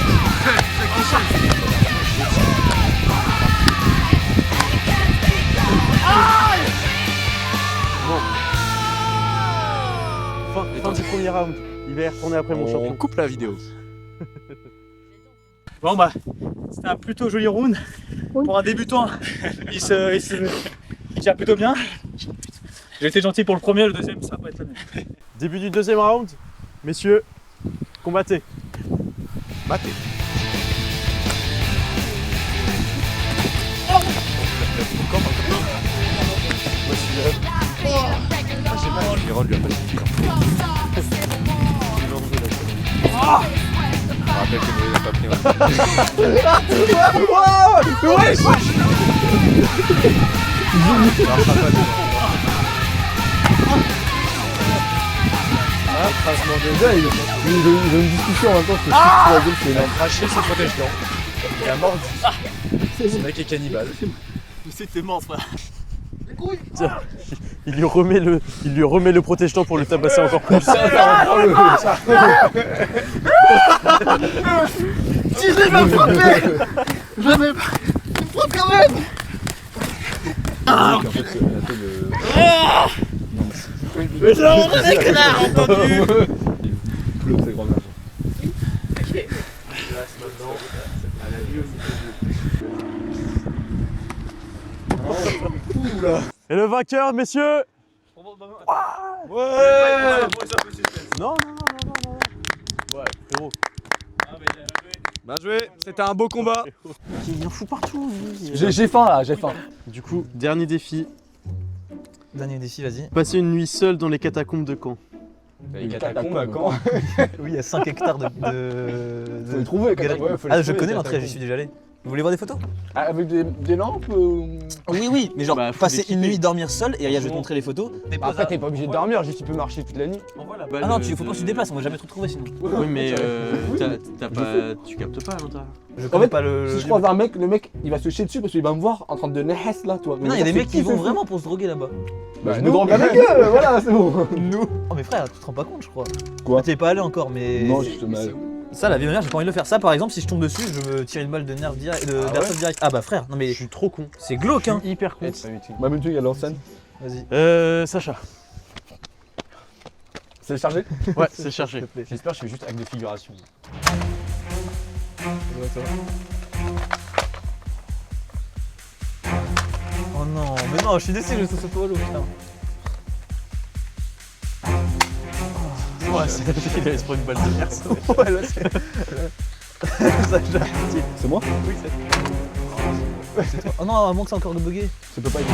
Fin du premier round. Il va y retourner après mon On champion. coupe la vidéo. Bon bah, c'était un plutôt joli round. Pour un débutant, il tient plutôt bien. J'ai été gentil pour le premier, le deuxième ça va pas être la même. Début du deuxième round. Messieurs, combattez. Maté. Jérôme lui a pas suffi. Je rappelle que Noé n'a pas pris un. Franchement, déjà, il a une discussion en même temps, c'est la gueule, c'est énorme. Craché son protège-dents. Il a mordu. Ce mec est cannibale. C'était mort frère. Il lui remet le protège-temps pour le tabasser encore plus. mettre la tête de. Mais j'ai rencontré des connards, entendu. Tout le c'est grand-mère. Et le vainqueur, messieurs. Ouais. Non. Ouais, frérot. Bien joué, c'était un beau combat. Il en fout partout. J'ai faim là, j'ai faim. Du coup, dernier défi. Dernier défi, vas-y. Passer une nuit seule dans les catacombes de Caen. Les catacombes à Caen. Oui, il y a 5 hectares de. Faut les trouver, les catacombes. Ouais, faut les Ah, je trouver, connais les l'entrée, j'y catacombes. suis déjà allé. Vous voulez voir des photos? Ah, avec des lampes Oui, mais genre Bah, faut passer l'équiper. une nuit dormir seul et regarde, je vais te montrer les photos. Après, t'es pas obligé de dormir, juste tu peux marcher toute la nuit. Ah non, faut pas que tu te déplaces, on va jamais te retrouver sinon. Oui, mais tu captes pas à l'intérieur. Je En connais fait, pas le. si je croise un mec, le mec il va se chier dessus parce qu'il va me voir en train de nehess là, toi. Mais non, il y a des mecs qui vont vraiment pour se droguer là-bas. Bah, je me drogue avec eux, voilà, c'est bon. Nous. Oh, mais frère, tu te rends pas compte, je crois. Quoi? T'y es pas allé encore, mais. Non, justement. Ça, la vie de ma mère, j'ai pas envie de le faire. Ça, par exemple, si je tombe dessus, je me tire une balle de nerf direct, d'airsoft direct. Ah bah frère, non mais Je suis trop con. c'est glauque hein. Hyper con. Ma même truc, elle est en scène. Vas-y. Sacha. C'est chargé? Ouais, c'est cherché. J'espère que je fais juste avec des figurations. Oh non, mais non, je suis déçu, je suis pas l'eau, putain. Ouais, il a espoir une balle de nerf. Ouais, là c'est. Ça, j'ai arrêté. C'est moi? Oui, c'est toi. Oh non, à moins que c'est encore bugué. Ça peut pas être.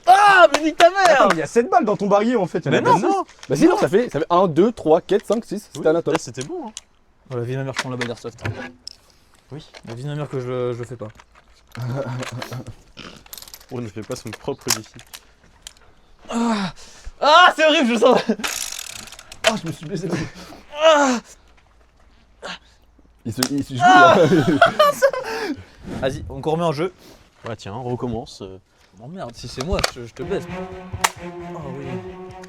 Ah, mais nique ta mère! Il y a 7 balles dans ton barillet en fait. Mais non. Bah si, non, ça fait 1, 2, 3, 4, 5, 6. C'était à la top. Là, c'était bon. Hein. Oh, la vie de ma mère, je prends la balle d'airsoft. Oui. La vie de ma mère que je fais pas. On ne fait pas son propre défi. Ah, c'est horrible, je le sens. Ah, je me suis blessé. Il se joue là. Vas-y, on remet en jeu. Ouais, tiens, on recommence. Oh merde, si c'est moi, je te baisse. Oh oui.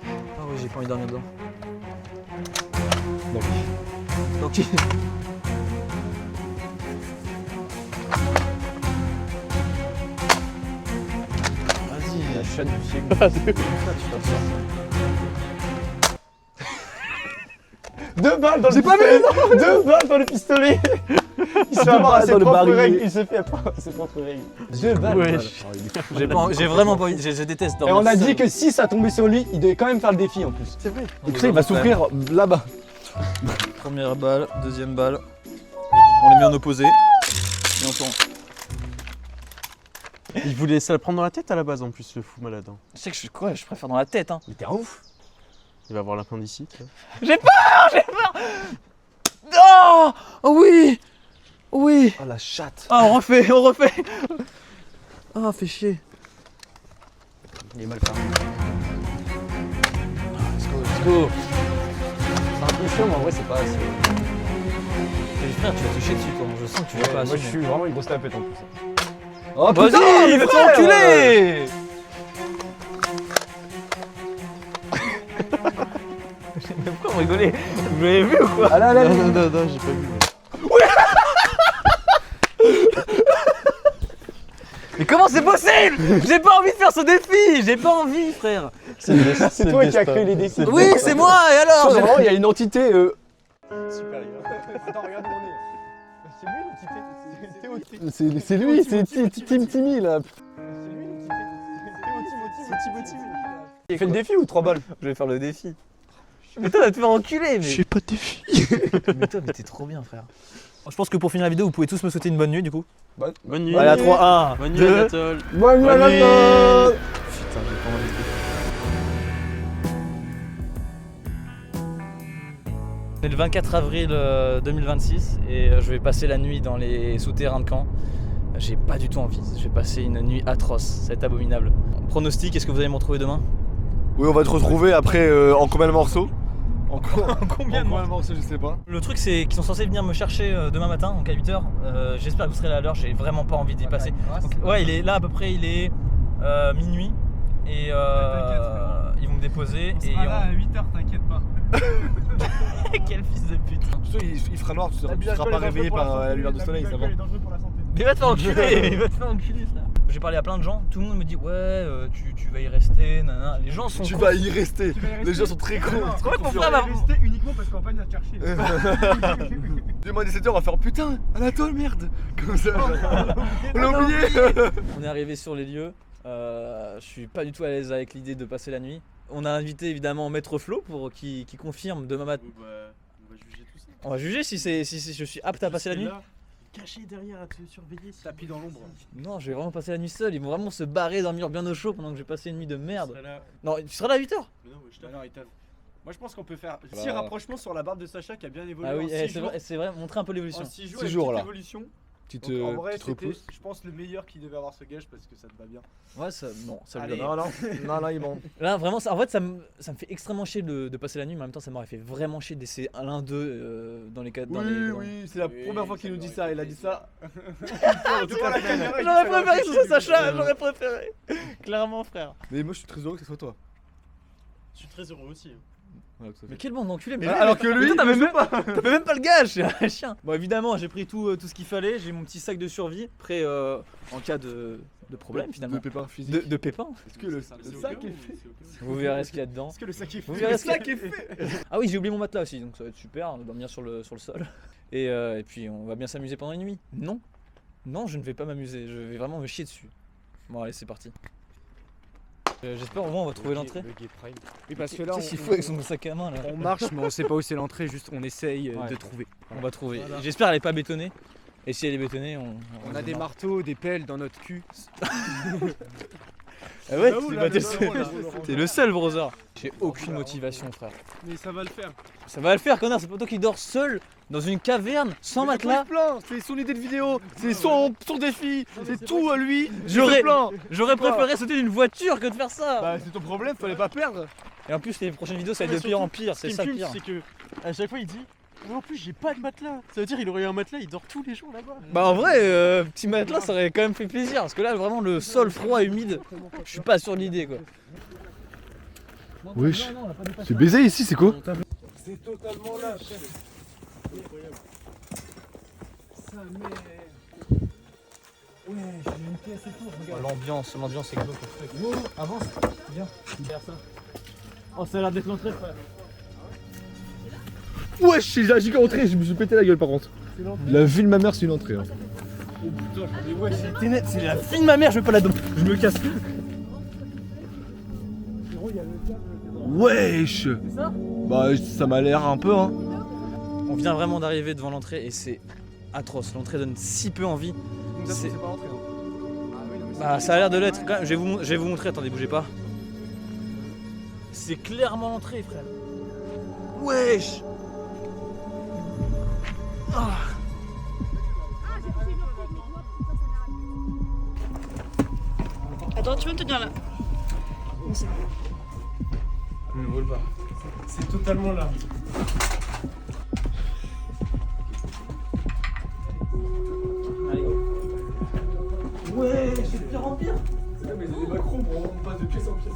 Oh oui, j'ai pas envie de dormir dedans. Donc. Vas-y, la chatte du siècle. 2 balles dans le pistolet. J'ai pas vu, non. 2 balles dans le pistolet. Il se fait avoir à ses propres règles. Il se fait avoir à ses propres règles. 2 balles. Ouais. J'ai vraiment pas envie, je déteste Et dormir on a seul. dit que si ça tombait sur lui, il devait quand même faire le défi en plus. C'est vrai. Et tu sais, il va souffrir là-bas. Première balle, deuxième balle. On les met en opposé. Et on tourne. Il voulait ça le prendre dans la tête à la base en plus, le fou malade. Hein. Je sais que je préfère dans la tête hein. Mais t'es un ouf. Il va avoir l'appendicite. là. J'ai peur. Oh, oh oui. Oui. Oh la chatte. Ah, on refait. Ah, fait chier. Il est mal parti. Let's go. C'est un peu chaud, mais en vrai, c'est pas assez. Mais frère, tu vas toucher dessus toi. Je sens que tu vas pas Moi, je assumer. suis vraiment une grosse tapette en plus. Oh Vas-y, va t'enculer. Mais pourquoi vous rigolez? Vous l'avez vu ou quoi? Allez, allez, allez. Non, j'ai pas vu. Mais comment c'est possible? J'ai pas envie de faire ce défi. J'ai pas envie, frère. C'est toi qui as créé les défis. Oui, c'est moi. Et alors? Vraiment, il y a une entité. Super, Attends, regarde où on est. C'est lui l'entité. C'est lui, c'est Tim Timmy là. Il fait le défi ou 3 balles? Je vais faire le défi. Mais toi, va te faire enculer. Mais... J'ai pas de défi. mais toi, mais t'es trop bien, frère. Je pense que pour finir la vidéo, vous pouvez tous me souhaiter une bonne nuit du coup. Bonne nuit. Allez, à 3, 1, Bonne nuit, 2. Anatole. Bonne nuit à Bonne nuit. la Putain, j'ai pas envie de... On est le 24 avril 2026 et je vais passer la nuit dans les souterrains de Caen. J'ai pas du tout envie, je vais passer une nuit atroce, ça va être abominable. Pronostic, est-ce que vous allez me retrouver demain? Oui, on va te retrouver après en combien de morceaux? Combien de morceaux, je sais pas. Le truc c'est qu'ils sont censés venir me chercher demain matin, donc à 8h. J'espère que vous serez là à l'heure, j'ai vraiment pas envie d'y passer. Donc, ouais, il est là à peu près, il est minuit et ils vont me déposer. On sera là à 8h, t'inquiète pas. Quel fils de pute. Il fera noir, tu seras pas réveillé par la lumière du soleil, ça va. Mais va te faire enculer, va te faire enculer frère. J'ai parlé à plein de gens, tout le monde me dit ouais tu vas y rester, nanana. Les gens sont Tu cons. vas y rester. Les gens sont très cons. En fait mon frère m'a... uniquement parce qu'Antoine va te chercher. Demain 17h, on va faire putain, Anatole, merde. Comme ça, on l'a oublié. On est arrivé sur les lieux, je suis pas du tout à l'aise avec l'idée de passer la nuit. On a invité évidemment Maître Flo pour qui confirme demain matin. On va juger tout ça. On va juger si je suis apte à passer la nuit. Caché derrière à te surveiller. Tapis dans l'ombre. Non, je vais vraiment passer la nuit seul, ils vont vraiment se barrer, dormir bien au chaud pendant que j'ai passé une nuit de merde. Là. Non, tu seras là à 8h. Mais non, ouais, je Non, il t'a- Moi je pense qu'on peut faire Bah. 6 rapprochements sur la barbe de Sacha qui a bien évolué. Ah oui, en eh, 6 c'est jours. vrai, c'est vrai, montrer un peu l'évolution. En 6 jours, 6 il y a une jours, petite là. évolution. Petite Donc, en vrai, petite c'était, repousse. je pense, le meilleur qui devait avoir ce gage parce que ça te va bien. Ouais, ça, non, ça lui Allez. donne. Non, il ment. Là, vraiment, en fait, ça me fait extrêmement chier de passer la nuit, mais en même temps, ça m'aurait fait vraiment chier d'essayer l'un d'eux dans les cas. Dans les... Oui, c'est la première fois qu'il nous dit ça. Il a dit ça. J'aurais préféré que ce soit Sacha, j'aurais préféré. Clairement, frère. Mais moi, je suis très heureux que ce soit toi. Je suis très heureux aussi. Voilà, que ça fait. Mais quel bande d'enculé. Mais Alors que lui, t'avais même pas le gage, c'est un chien. Bon, évidemment, j'ai pris tout ce qu'il fallait. J'ai mon petit sac de survie, prêt en cas de problème finalement. de pépin physique. De pépin. Est-ce que le sac est fait? Vous verrez ce qu'il y a dedans. Est-ce que le sac est Vous fait verrez Le ce qu'il y a- sac est fait. Ah oui, j'ai oublié mon matelas aussi, donc ça va être super, on va dormir sur le sol. Et puis on va bien s'amuser pendant une nuit. Non, non, je ne vais pas m'amuser, je vais vraiment me chier dessus. Bon allez, c'est parti. J'espère au moins on va trouver l'entrée. Oui, parce que là, Qu'est-ce qu'il faut avec son sac à main là? on marche, mais on sait pas où c'est l'entrée, juste on essaye Ouais. de trouver. On va trouver. J'espère qu'elle est pas bétonnée. Et si elle est bétonnée, On a des marteaux, des pelles dans notre cul. Ah ouais, Là où, c'est là, pas le t'es ballon, là. t'es le seul brother. J'ai aucune motivation frère. Mais ça va le faire. Ça va le faire connard, c'est pas toi qui dors seul dans une caverne sans matelas. C'est son idée de vidéo, c'est son défi, c'est tout à lui. J'aurais plein. j'aurais préféré sauter d'une voiture que de faire ça. Bah c'est ton problème, fallait pas perdre. Et en plus les prochaines vidéos ça va être de pire en pire, c'est ça le pire. C'est que à chaque fois il dit mais en plus j'ai pas de matelas. Ça veut dire il aurait eu un matelas, il dort tous les jours là-bas. Bah en vrai, petit matelas ça aurait quand même fait plaisir parce que là vraiment le sol froid et humide, je suis pas sur l'idée quoi. Wesh, c'est baisé ici, c'est quoi? C'est totalement là, chef. L'ambiance est glauque. Avance, viens, derrière ça. Oh ça a l'air d'être l'entrée frère. Wesh, j'ai dit entrée, je me suis pété la gueule par contre. La vie de ma mère, c'est une entrée. Hein. C'est la fille de ma mère, je vais pas la donner. Je me casse. Wesh. ça Bah ça m'a l'air un peu hein. On vient vraiment d'arriver devant l'entrée et c'est atroce. L'entrée donne si peu envie. C'est- pas l'entrée. Bah ça a l'air de l'être quand même. Je vais vous montrer, attendez, bougez pas. C'est clairement l'entrée frère. Wesh. Attends, tu peux me tenir là. Ne vole pas. C'est totalement là. Allez. Ouais, c'est de pire en pire. Mais c'est des macrons, on passe de pièce en pièce.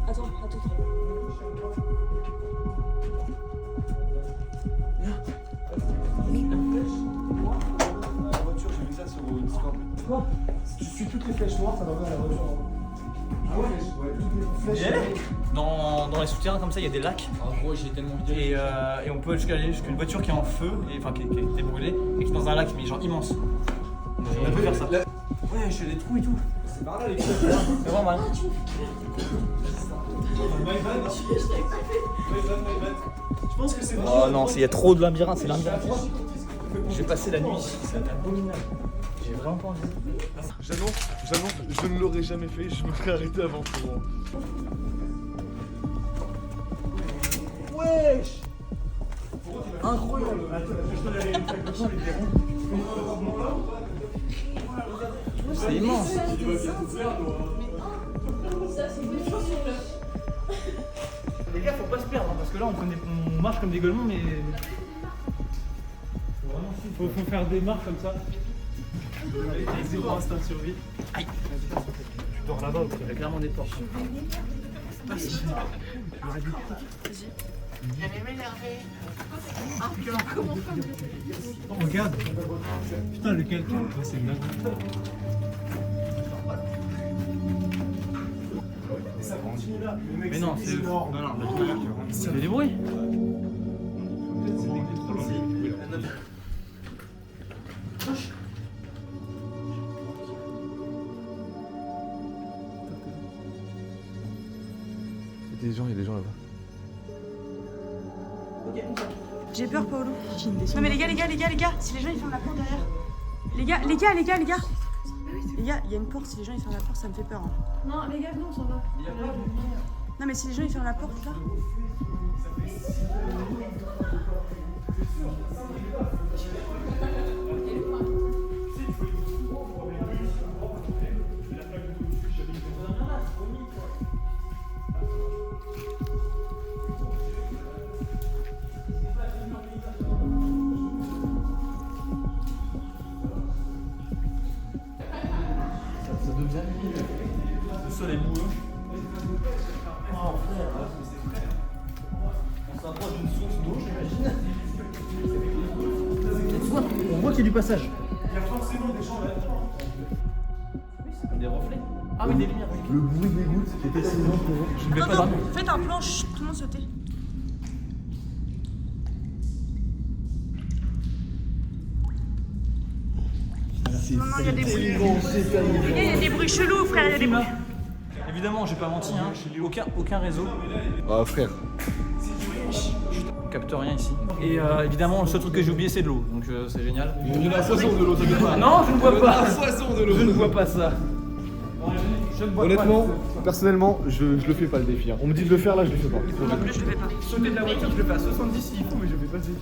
Attends. La voiture, j'ai vu ça sur Discord. Quoi? Si tu suis toutes les flèches noires, ça va à la voiture. Ah ouais, toutes les flèches. Dans les souterrains comme ça, il y a des lacs. En gros, j'ai tellement envie Et on peut aller jusqu'à une voiture qui est en feu, enfin qui a été brûlée, et qui est dans un lac, mais genre immense. On peut faire ça. Ouais, je fais des trous et tout. C'est par là les gars. C'est vraiment mal. Je pense que c'est Oh non, il y a trop de labyrinthes, c'est labyrinthe. Je vais passer la nuit ici, c'est abominable. J'ai vraiment pas envie. J'annonce, je ne l'aurais jamais fait, je me serais arrêté avant pour moi. Wesh! Incroyable! C'est immense! Les gars, faut pas se perdre hein, parce que là on marche comme des golemons, mais. Faut faire des marques comme ça. Avec zéro instinct de survie. Aïe. Tu dors là-bas ou Il y a clairement des portes. Oh, regarde. Putain, le calcul, c'est une dingue. Mais non, c'est eux. Non, c'est des bruits. Il y a des gens là-bas. J'ai peur, Paolo. Non, mais les gars, si les gens ils ferment la porte derrière. Les gars. Les gars, il y a une porte, si les gens ils ferment la porte, ça me fait peur. Hein. Non, les gars, non, on s'en va. Non, mais si les gens ils ferment la porte là. Ça les boueux. Oh frère, on s'approche d'une source d'eau, j'imagine. On voit qu'il y a du passage. Il y a forcément des gens là. Des reflets. Ah oui, des lumières. Le bruit des gouttes était sinon pour eux. Je ne vais pas dormir. Faites un plan, chut, tout le monde se tait. Non, il y a des bruits. Il y a des bruits chelous, frère, il y a des bruits. Évidemment, j'ai pas menti, hein. Aucun réseau. Ah frère. On capte rien ici. Et évidemment, le seul truc que j'ai oublié, c'est de l'eau. Donc c'est génial. Il y en a 60 de l'eau, t'inquiète pas. Non, je ne bois pas. Poisson de l'eau. Je ne bois pas ça. Honnêtement, personnellement, je le fais pas le défi. Hein. On me dit de le faire là, je le fais pas. Non plus, je le fais pas. Sauter de la voiture, je le fais à 70 s'il faut, mais je fais pas le défi.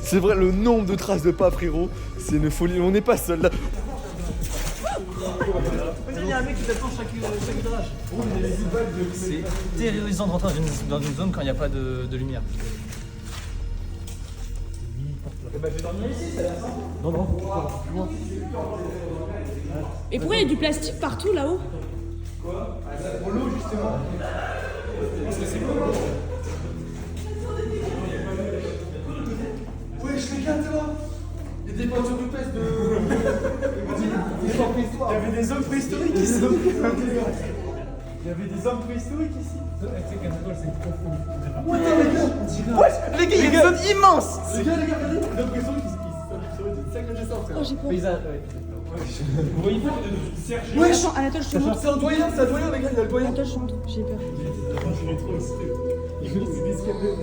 C'est vrai, le nombre de traces de pas, frérot, c'est une folie. On n'est pas seul là. Il y a un mec qui t'attend chaque virage. C'est terrorisant de rentrer dans une zone quand il n'y a pas de lumière. Et pourquoi il y a du plastique partout là-haut? Pour l'eau, justement. Wesh, les gars, tu vois, il y a des voitures de peste de. Il y avait des hommes préhistoriques ici. Il y avait des hommes préhistoriques ici. Tu sais qu'Anatole, c'est trop fou. Ouais, les gars, il y a une zone immense. Les gars, regardez, j'ai l'impression qu'ils sont sur une sacrée descente, frère. Oh, j'ai peur. Paysage, ouais. Vous voyez pas de Serge? Wesh, Attends, Anatole, je te montre. c'est un doyen, les gars, il y a le doyen. Anatole, je te montre. J'ai peur. Je l'ai trop excité. Il me dit ce qu'il y avait.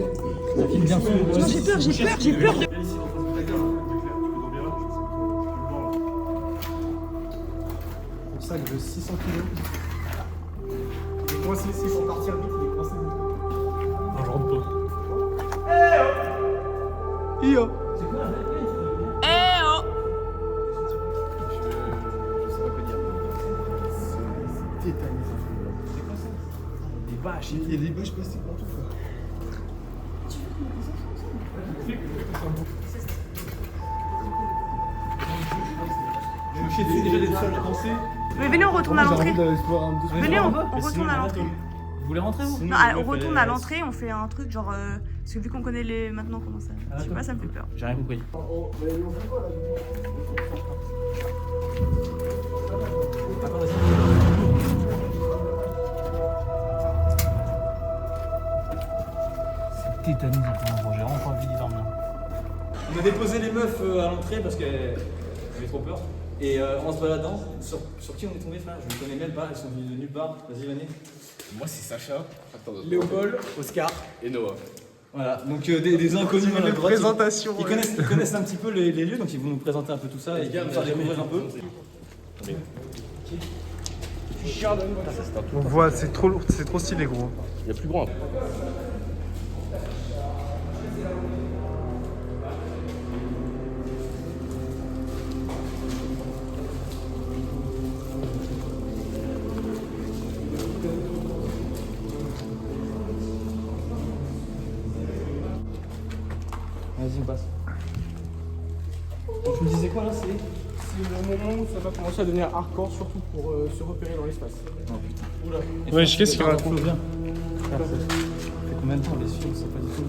Ça filme bien sûr. Non, j'ai peur de. Ici, en face de ta gueule. Tu peux dormir là, Mon sac de 600 kg. Il est coincé ici, il faut partir vite, il est coincé. Non, je rentre pas. Io. Eh oh! Je sais pas quoi dire. C'est tétanisant. C'est quoi ça? Des bâches, il y a des bâches plastiques partout, quoi. Je me déjà des salles à danser. Mais venez, on retourne à l'entrée. Venez, on Mais retourne sinon, à l'entrée. Vous voulez rentrer vous? Non, on retourne à l'entrée, on fait un truc genre. Parce que vu qu'on connaît les. Maintenant, comment ça. Je sais pas, ça me fait peur. J'ai rien compris. C'est tétanisant pour moi, j'ai vraiment pas envie d'y dormir. On a déposé les meufs à l'entrée parce qu'elles avaient trop peur. Et en se baladant, sur qui on est tombé, frère? Je ne connais même pas, elles sont venues de nulle part. Vas-y, venez. Moi, c'est Sacha, Léopold, Oscar et Noah. voilà, donc des inconnus à la droite. Présentation. Ils connaissent un petit peu les lieux, donc ils vont nous présenter un peu tout ça et nous faire découvrir un peu. On voit, c'est trop stylé, gros. Il y a plus grand. Vas-y, on passe. Donc, tu me disais quoi là? c'est le moment où ça va commencer à devenir hardcore, surtout pour se repérer dans l'espace. Oh putain. Oula. Ouais, qu'est-ce qu'il raconte? Bien. Ça fait combien de temps les filles on sait pas du tout.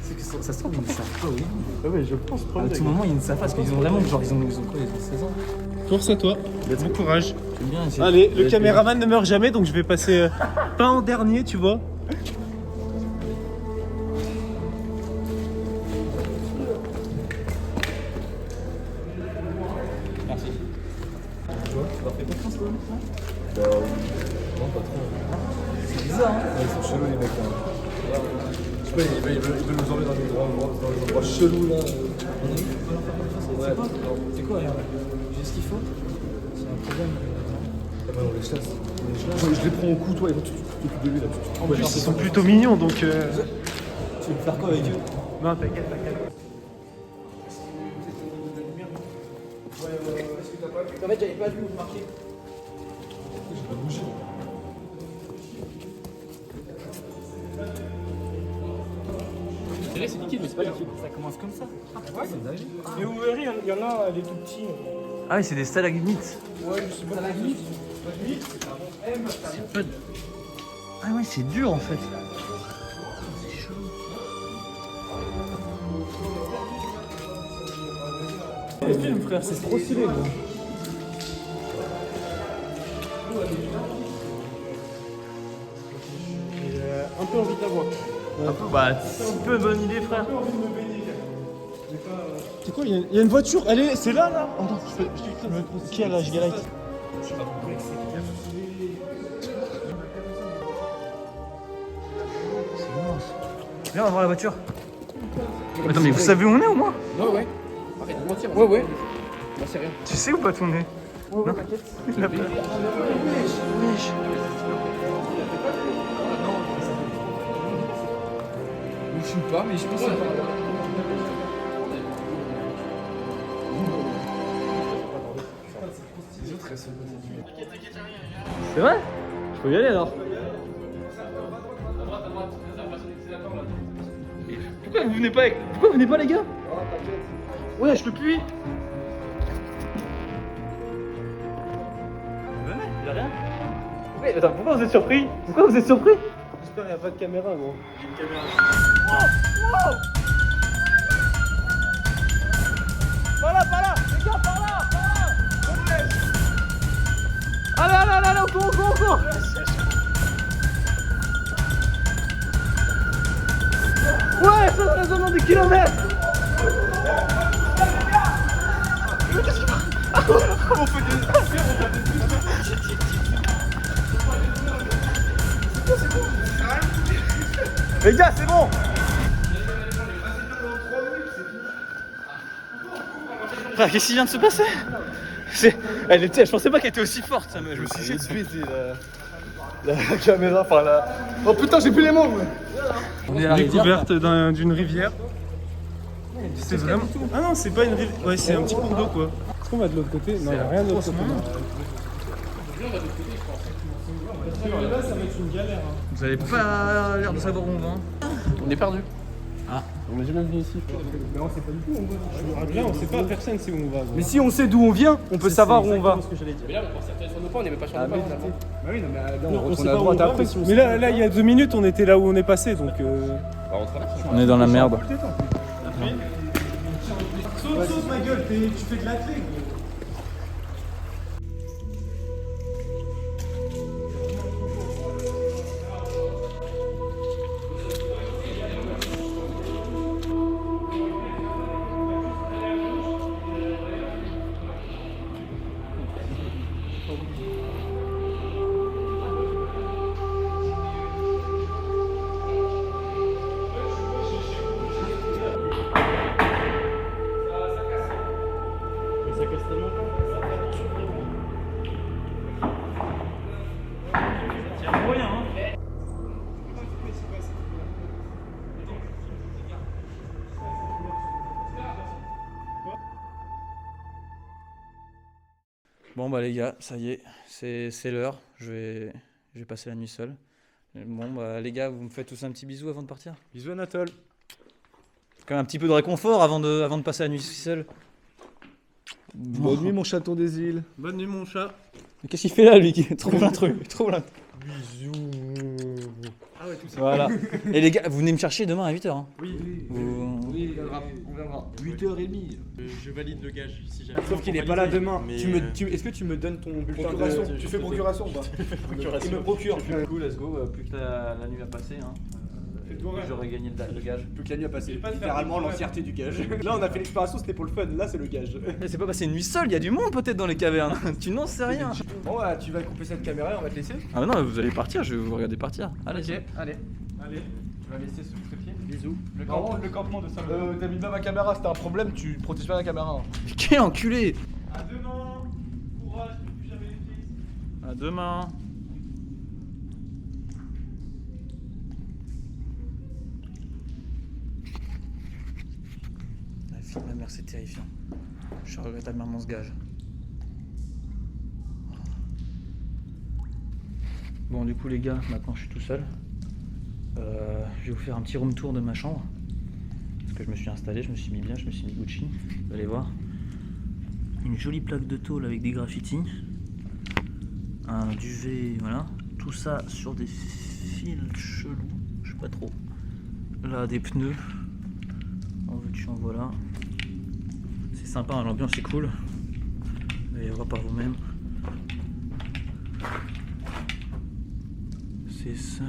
C'est que ça se trouve, ils ne savent pas, oui. Ouais, je pense À tout moment, ils ne savent pas parce qu'ils ont vraiment, genre, ils ont quoi, ils ont 16 ans. Force à toi. Bon courage. J'aime bien essayer. Allez, le caméraman ne meurt jamais, donc je vais passer pas en dernier, tu vois. Merci. Tu vois, tu leur fais confiance, toi, Bah, non, pas trop. C'est bizarre, hein. Ouais, ils sont chelous, les mecs, là. Je sais pas, ils veulent nous emmener dans des endroits chelous, là. C'est quoi? C'est quoi, regarde? J'ai ce qu'il faut. C'est un problème. Ah bah, on les chasse. Je les prends au cou, toi, ils vont tout de lui, là. En plus, ils sont plutôt mignons, donc... Tu veux faire quoi avec eux? Non, t'inquiète. En fait, j'avais pas vu où marquer. J'ai pas bougé. C'est liquide, mais c'est pas liquide. Ça commence comme ça. Ouais, mais vous verrez, il y en a des tout petits. Ah oui, c'est des stalagmites. Ouais, je sais pas. Stalagmite. C'est pas... Ah ouais, c'est dur en fait. C'est chaud. Film, frère, c'est trop stylé, gros. J'ai un peu envie de la voir. Un peu, bah, un peu bonne idée, frère. C'est quoi, il y a une voiture, allez, c'est là, là. Oh non, qui a l'âge galette? Viens, on va voir la voiture. Attends, mais vous savez où on est au moins? Ouais. Arrête de mentir. Ouais. Moi, c'est rien. Tu sais où pas où on est? Ouais, t'inquiète. Il a pas. Je suis pas, mais je pense que C'est vrai? Je peux y aller alors. Pourquoi vous venez pas avec... Pourquoi vous venez pas les gars? Ouais, je peux plus. Venez, y'a rien. Mais attends, pourquoi vous êtes surpris? Pourquoi vous êtes surpris? J'espère qu'il n'y a pas de caméra, gros. Par là, les gars, par là. Allez, on court. Ouais, ça résonne des kilomètres. Les gars, c'est bon. Frère, qu'est-ce qui vient de se passer? Je pensais pas qu'elle était aussi forte, ça je me suis dit. La caméra, enfin là. Oh putain, j'ai plus les mots, moi. On est à la rivière. Découverte d'une rivière. C'est vraiment... Ah non, c'est pas une rivière. Ouais, c'est un petit cours d'eau, quoi. Est-ce qu'on va de l'autre côté? Non, il n'y a rien de l'autre côté. Là, ça va être une galère. Vous avez pas l'air de savoir où on va. on est perdu. On est jamais venu ici. Mais on sait pas du tout où on va. Là, on sait pas, personne sait où on va. Mais si on sait d'où on vient, on peut savoir où on va. C'est ce que j'allais dire. Mais là, on pense certainement sur nos pas, on n'est même pas sur nos pas. finalement. Bah oui, non, mais là, Non, on on sait retourne à pas où on droite va, après. Si on mais là, il y a 2 minutes, on était là où on est passé, donc... On est dans la merde. Saute ma gueule, tu fais de l'athlète, gros. Bon bah les gars, ça y est, c'est l'heure, je vais passer la nuit seul. Bon bah les gars, vous me faites tous un petit bisou avant de partir? Bisous Anatole. Quand même un petit peu de réconfort avant de passer la nuit seul. Bonne nuit mon chaton des îles. Bonne nuit mon chat. Mais qu'est-ce qu'il fait là, lui? Trouve l'intrus, trouve l'intrus. Bisous. Ah ouais, tout ça. Voilà. Et les gars, vous venez me chercher demain à 8h. Hein. Oui. Oui, on viendra. 8h30. Je valide le gage si jamais. Sauf qu'il est pas là demain. Mais Est-ce que tu me donnes ton bulletin Procuration. de... Tu fais procuration ou pas? Il me procure. Du coup, let's go, plus que la nuit va passer. Hein. J'aurais gagné le gage. Plus que la nuit a passé. pas de faire Littéralement des l'entièreté du gage. Là, on a fait l'exploration, c'était pour le fun. Là, c'est le gage. Mais c'est pas passé une nuit seule, il y a du monde peut-être dans les cavernes. Tu n'en sais rien. Bon, ouais, tu vas couper cette caméra et on va te laisser. Ah non, vous allez partir, je vais vous regarder partir. Allez, Ok, allez. Allez. Tu vas laisser sous tes pieds. Bisous. Le campement de ça. T'as mis bien ma caméra, c'était un problème, tu protèges pas la caméra. Hein. quel enculé. À demain. Courage, plus jamais les crises. À demain. La fille de ma mère, c'est terrifiant. Je regrette amèrement ce gage. Bon, du coup, les gars, maintenant je suis tout seul. Je vais vous faire un petit room tour de ma chambre. Parce que je me suis installé, je me suis mis bien, je me suis mis Gucci. Vous allez voir. Une jolie plaque de tôle avec des graffitis. Un duvet, voilà. Tout ça sur des fils chelous. Je sais pas trop. Là, des pneus. En veux-tu, en voilà. C'est sympa, hein, l'ambiance est cool. Vous allez voir par vous-même. C'est ça.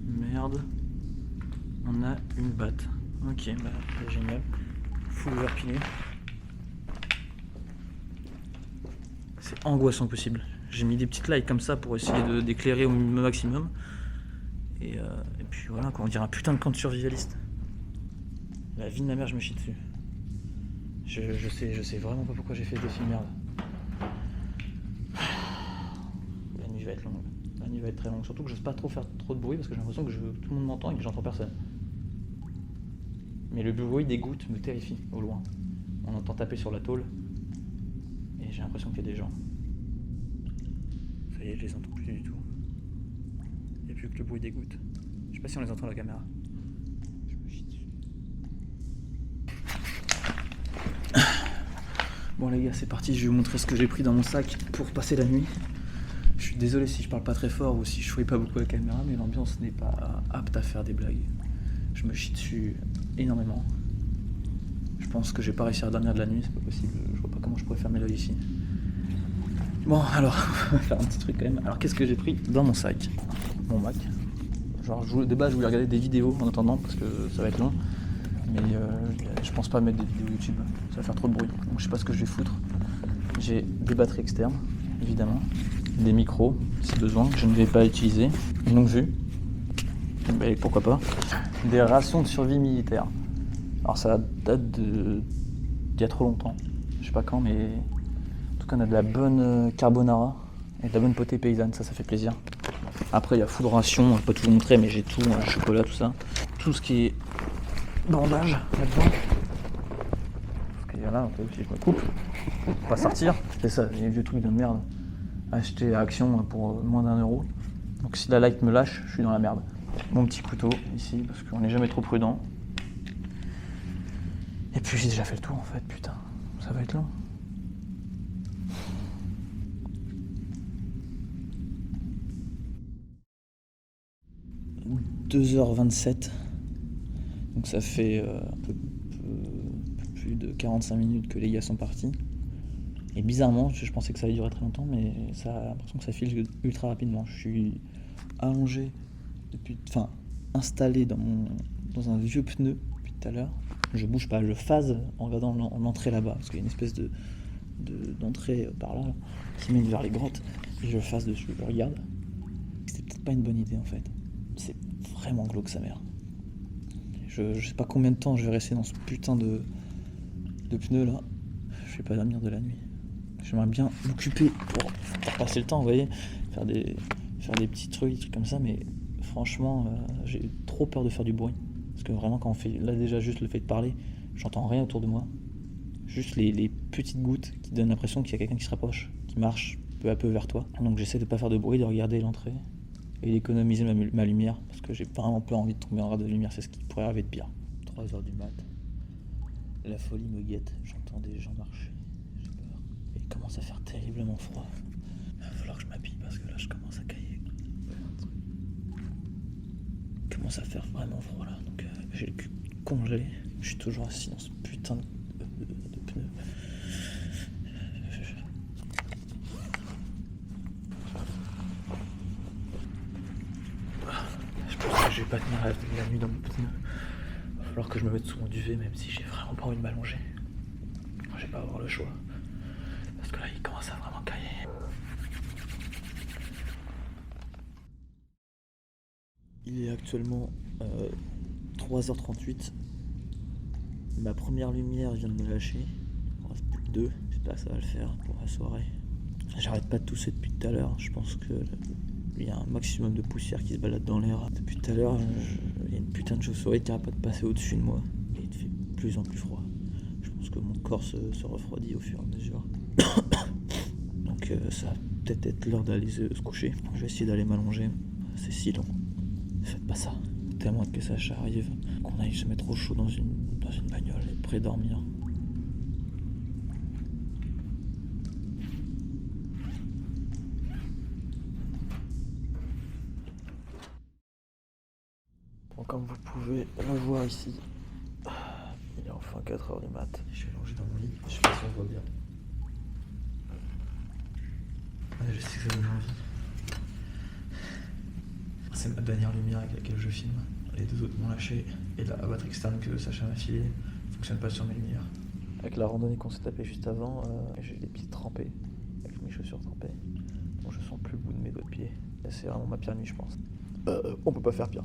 Merde. On a une batte. Ok, bah génial. Full overpilé. C'est angoissant possible. J'ai mis des petites lights comme ça pour essayer d'éclairer au maximum. Et puis voilà, quoi, on dirait un putain de camp de survivaliste. La vie de ma mère, je me chie dessus. Je sais vraiment pas pourquoi j'ai fait ce défi de merde. La nuit va être longue. La nuit va être très longue. Surtout que j'ose pas trop faire trop de bruit parce que j'ai l'impression que tout le monde m'entend et que j'entends personne. Mais le bruit des gouttes me terrifie au loin. On entend taper sur la tôle et j'ai l'impression qu'il y a des gens. Ça y est, je les entends plus du tout. Il n'y a plus que le bruit des gouttes. Je sais pas si on les entend à la caméra. Je me chie dessus. Bon les gars, c'est parti, je vais vous montrer ce que j'ai pris dans mon sac pour passer la nuit. Je suis désolé si je parle pas très fort ou si je fouille pas beaucoup la caméra, mais l'ambiance n'est pas apte à faire des blagues. Je me chie dessus énormément. Je pense que je vais pas réussir à dormir de la nuit, c'est pas possible. Je vois pas comment je pourrais fermer l'œil ici. Bon, alors, on va faire un petit truc quand même. Alors, qu'est-ce que j'ai pris dans mon sac? Mon Mac. Genre, de base, je voulais regarder des vidéos en attendant parce que ça va être long. Mais je pense pas mettre des vidéos YouTube, ça va faire trop de bruit. Donc, je sais pas ce que je vais foutre. J'ai des batteries externes, évidemment. Des micros, si besoin, que je ne vais pas utiliser. Une longue vue. Ben, pourquoi pas. Des rations de survie militaire. Alors ça date d'il y a trop longtemps. Je sais pas quand, mais en tout cas on a de la bonne carbonara et de la bonne potée paysanne, ça fait plaisir. Après il y a full ration, je vais pas tout vous montrer, mais j'ai tout, chocolat, tout ça. Tout ce qui est bandage là-dedans. Parce qu'il y a là, si je me coupe, pour pas sortir. C'est ça, les vieux trucs de merde achetés à Action pour moins d'1 €. Donc si la light me lâche, je suis dans la merde. Mon petit couteau ici, parce qu'on n'est jamais trop prudent. Et puis j'ai déjà fait le tour en fait, putain, ça va être long. « 2h27 », donc ça fait un peu plus de 45 minutes que les gars sont partis. Et bizarrement, je pensais que ça allait durer très longtemps, mais ça a l'impression que ça file ultra rapidement. Je suis allongé installé dans un vieux pneu depuis tout à l'heure. Je bouge pas, je phase en regardant l'entrée là-bas, parce qu'il y a une espèce d'entrée par là qui mène vers les grottes, et je phase dessus, je regarde. C'était peut-être pas une bonne idée en fait. C'est vraiment glauque sa mère. Je sais pas combien de temps je vais rester dans ce putain de pneu là. Je vais pas dormir de la nuit. J'aimerais bien m'occuper pour passer le temps, vous voyez, faire des petits trucs, des trucs comme ça, mais franchement, j'ai trop peur de faire du bruit. Parce que vraiment, quand on fait, là déjà, juste le fait de parler, j'entends rien autour de moi. Juste les petites gouttes qui donnent l'impression qu'il y a quelqu'un qui se rapproche, qui marche peu à peu vers toi. Donc j'essaie de pas faire de bruit, de regarder l'entrée et d'économiser ma lumière, parce que j'ai vraiment pas envie de tomber en rade de lumière, c'est ce qui pourrait arriver de pire. 3h du mat, la folie me guette, j'entends des gens marcher, j'ai peur. commence à faire terriblement froid. Il va falloir que je m'habille parce que là je commence à cailler. Il commence à faire vraiment froid là, donc j'ai le cul congelé. Je suis toujours assis dans ce putain de pneu. Je pense que je vais pas tenir la nuit dans mon pneu. Il va falloir que je me mette sous mon duvet même si j'ai vraiment pas envie de m'allonger. Je vais pas avoir le choix. Parce que là il commence à vraiment cailler. Il est actuellement 3h38. Ma première lumière vient de me lâcher. Il en reste plus que 2. J'espère que ça va le faire pour la soirée. J'arrête pas de tousser depuis tout à l'heure. Je pense que il y a un maximum de poussière qui se balade dans l'air. Depuis tout à l'heure, il y a une putain de chauve-souris qui arrête pas de passer au-dessus de moi. Et il fait de plus en plus froid. Je pense que mon corps se refroidit au fur et à mesure. Donc ça va peut-être être l'heure d'aller se coucher. Je vais essayer d'aller m'allonger. C'est si long. Faites pas ça. Tellement hâte que ça arrive, qu'on aille se mettre au chaud dans une bagnole et pré-dormir. Bon, comme vous pouvez le voir ici, il est enfin 4h du mat. Je suis allongé dans mon lit, je sais pas si on voit bien. Ouais, je sais que ça donne envie. C'est ma dernière lumière avec laquelle je filme. Les deux autres m'ont lâché et la batterie externe que Sacha m'a filée ne fonctionne pas sur mes lumières. Avec la randonnée qu'on s'est tapée juste avant, j'ai les pieds trempés, avec mes chaussures trempées. Donc je sens plus le bout de mes doigts de pied. C'est vraiment ma pire nuit, je pense. On peut pas faire pire.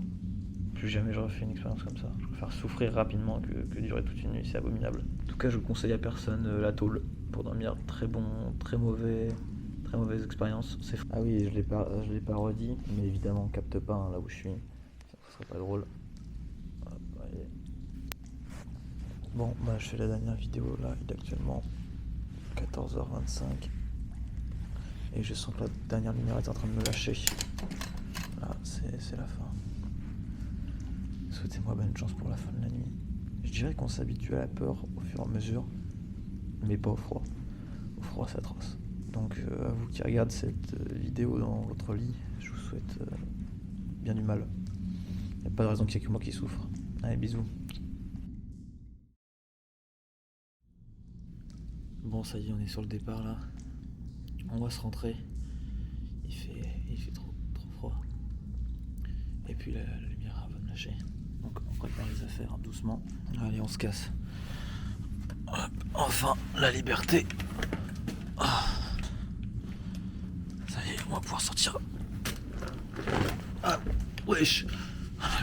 Plus jamais je refais une expérience comme ça. Je préfère souffrir rapidement que durer toute une nuit, c'est abominable. En tout cas, je vous conseille à personne la tôle pour dormir. Très bon, très mauvaise expérience. Ah oui, je l'ai pas redit, mais évidemment on capte pas hein, là où je suis. Ce serait pas drôle. Hop, allez. Bon, bah je fais la dernière vidéo là, il est actuellement 14h25 et je sens que la dernière lumière est en train de me lâcher. Là, c'est la fin. Souhaitez-moi bonne chance pour la fin de la nuit. Je dirais qu'on s'habitue à la peur au fur et à mesure, mais pas au froid. Au froid, c'est atroce. Donc à vous qui regardez cette vidéo dans votre lit, je vous souhaite bien du mal. Il n'y a pas de raison qu'il n'y ait que moi qui souffre. Allez, bisous. Bon, ça y est, on est sur le départ là. On va se rentrer. Il fait trop froid. Et puis la lumière va me lâcher. Donc on prépare les affaires hein, doucement. Allez, on se casse. Hop, enfin, la liberté. Ah. Ça y est, on va pouvoir sortir. Ah, wesh.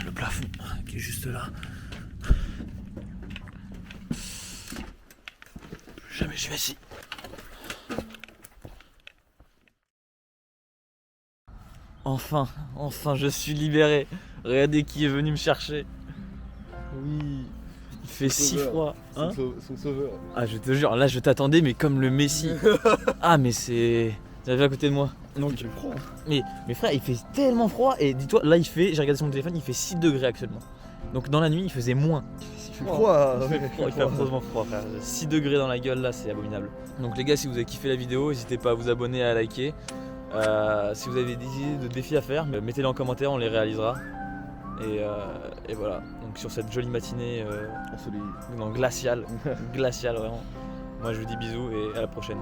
Le plafond qui est juste là. Plus jamais je vais ici. Enfin, je suis libéré. Regardez qui est venu me chercher. Oui, il fait si froid. Hein, son sauveur. Ah, je te jure, là je t'attendais, mais comme le Messi. Ah, mais c'est. T'as vu à côté de moi? Non, tu le prends. Mais frère, il fait tellement froid. Et dis-toi, là j'ai regardé sur mon téléphone, il fait 6 degrés actuellement. Donc dans la nuit, il faisait moins. Il fait froid. Il fait affreusement froid, frère. 6 degrés dans la gueule, là, c'est abominable. Donc les gars, si vous avez kiffé la vidéo, n'hésitez pas à vous abonner et à liker. Si vous avez des idées de défis à faire, mettez-les en commentaire, on les réalisera. Et voilà, donc sur cette jolie matinée glaciale, vraiment. Moi je vous dis bisous et à la prochaine.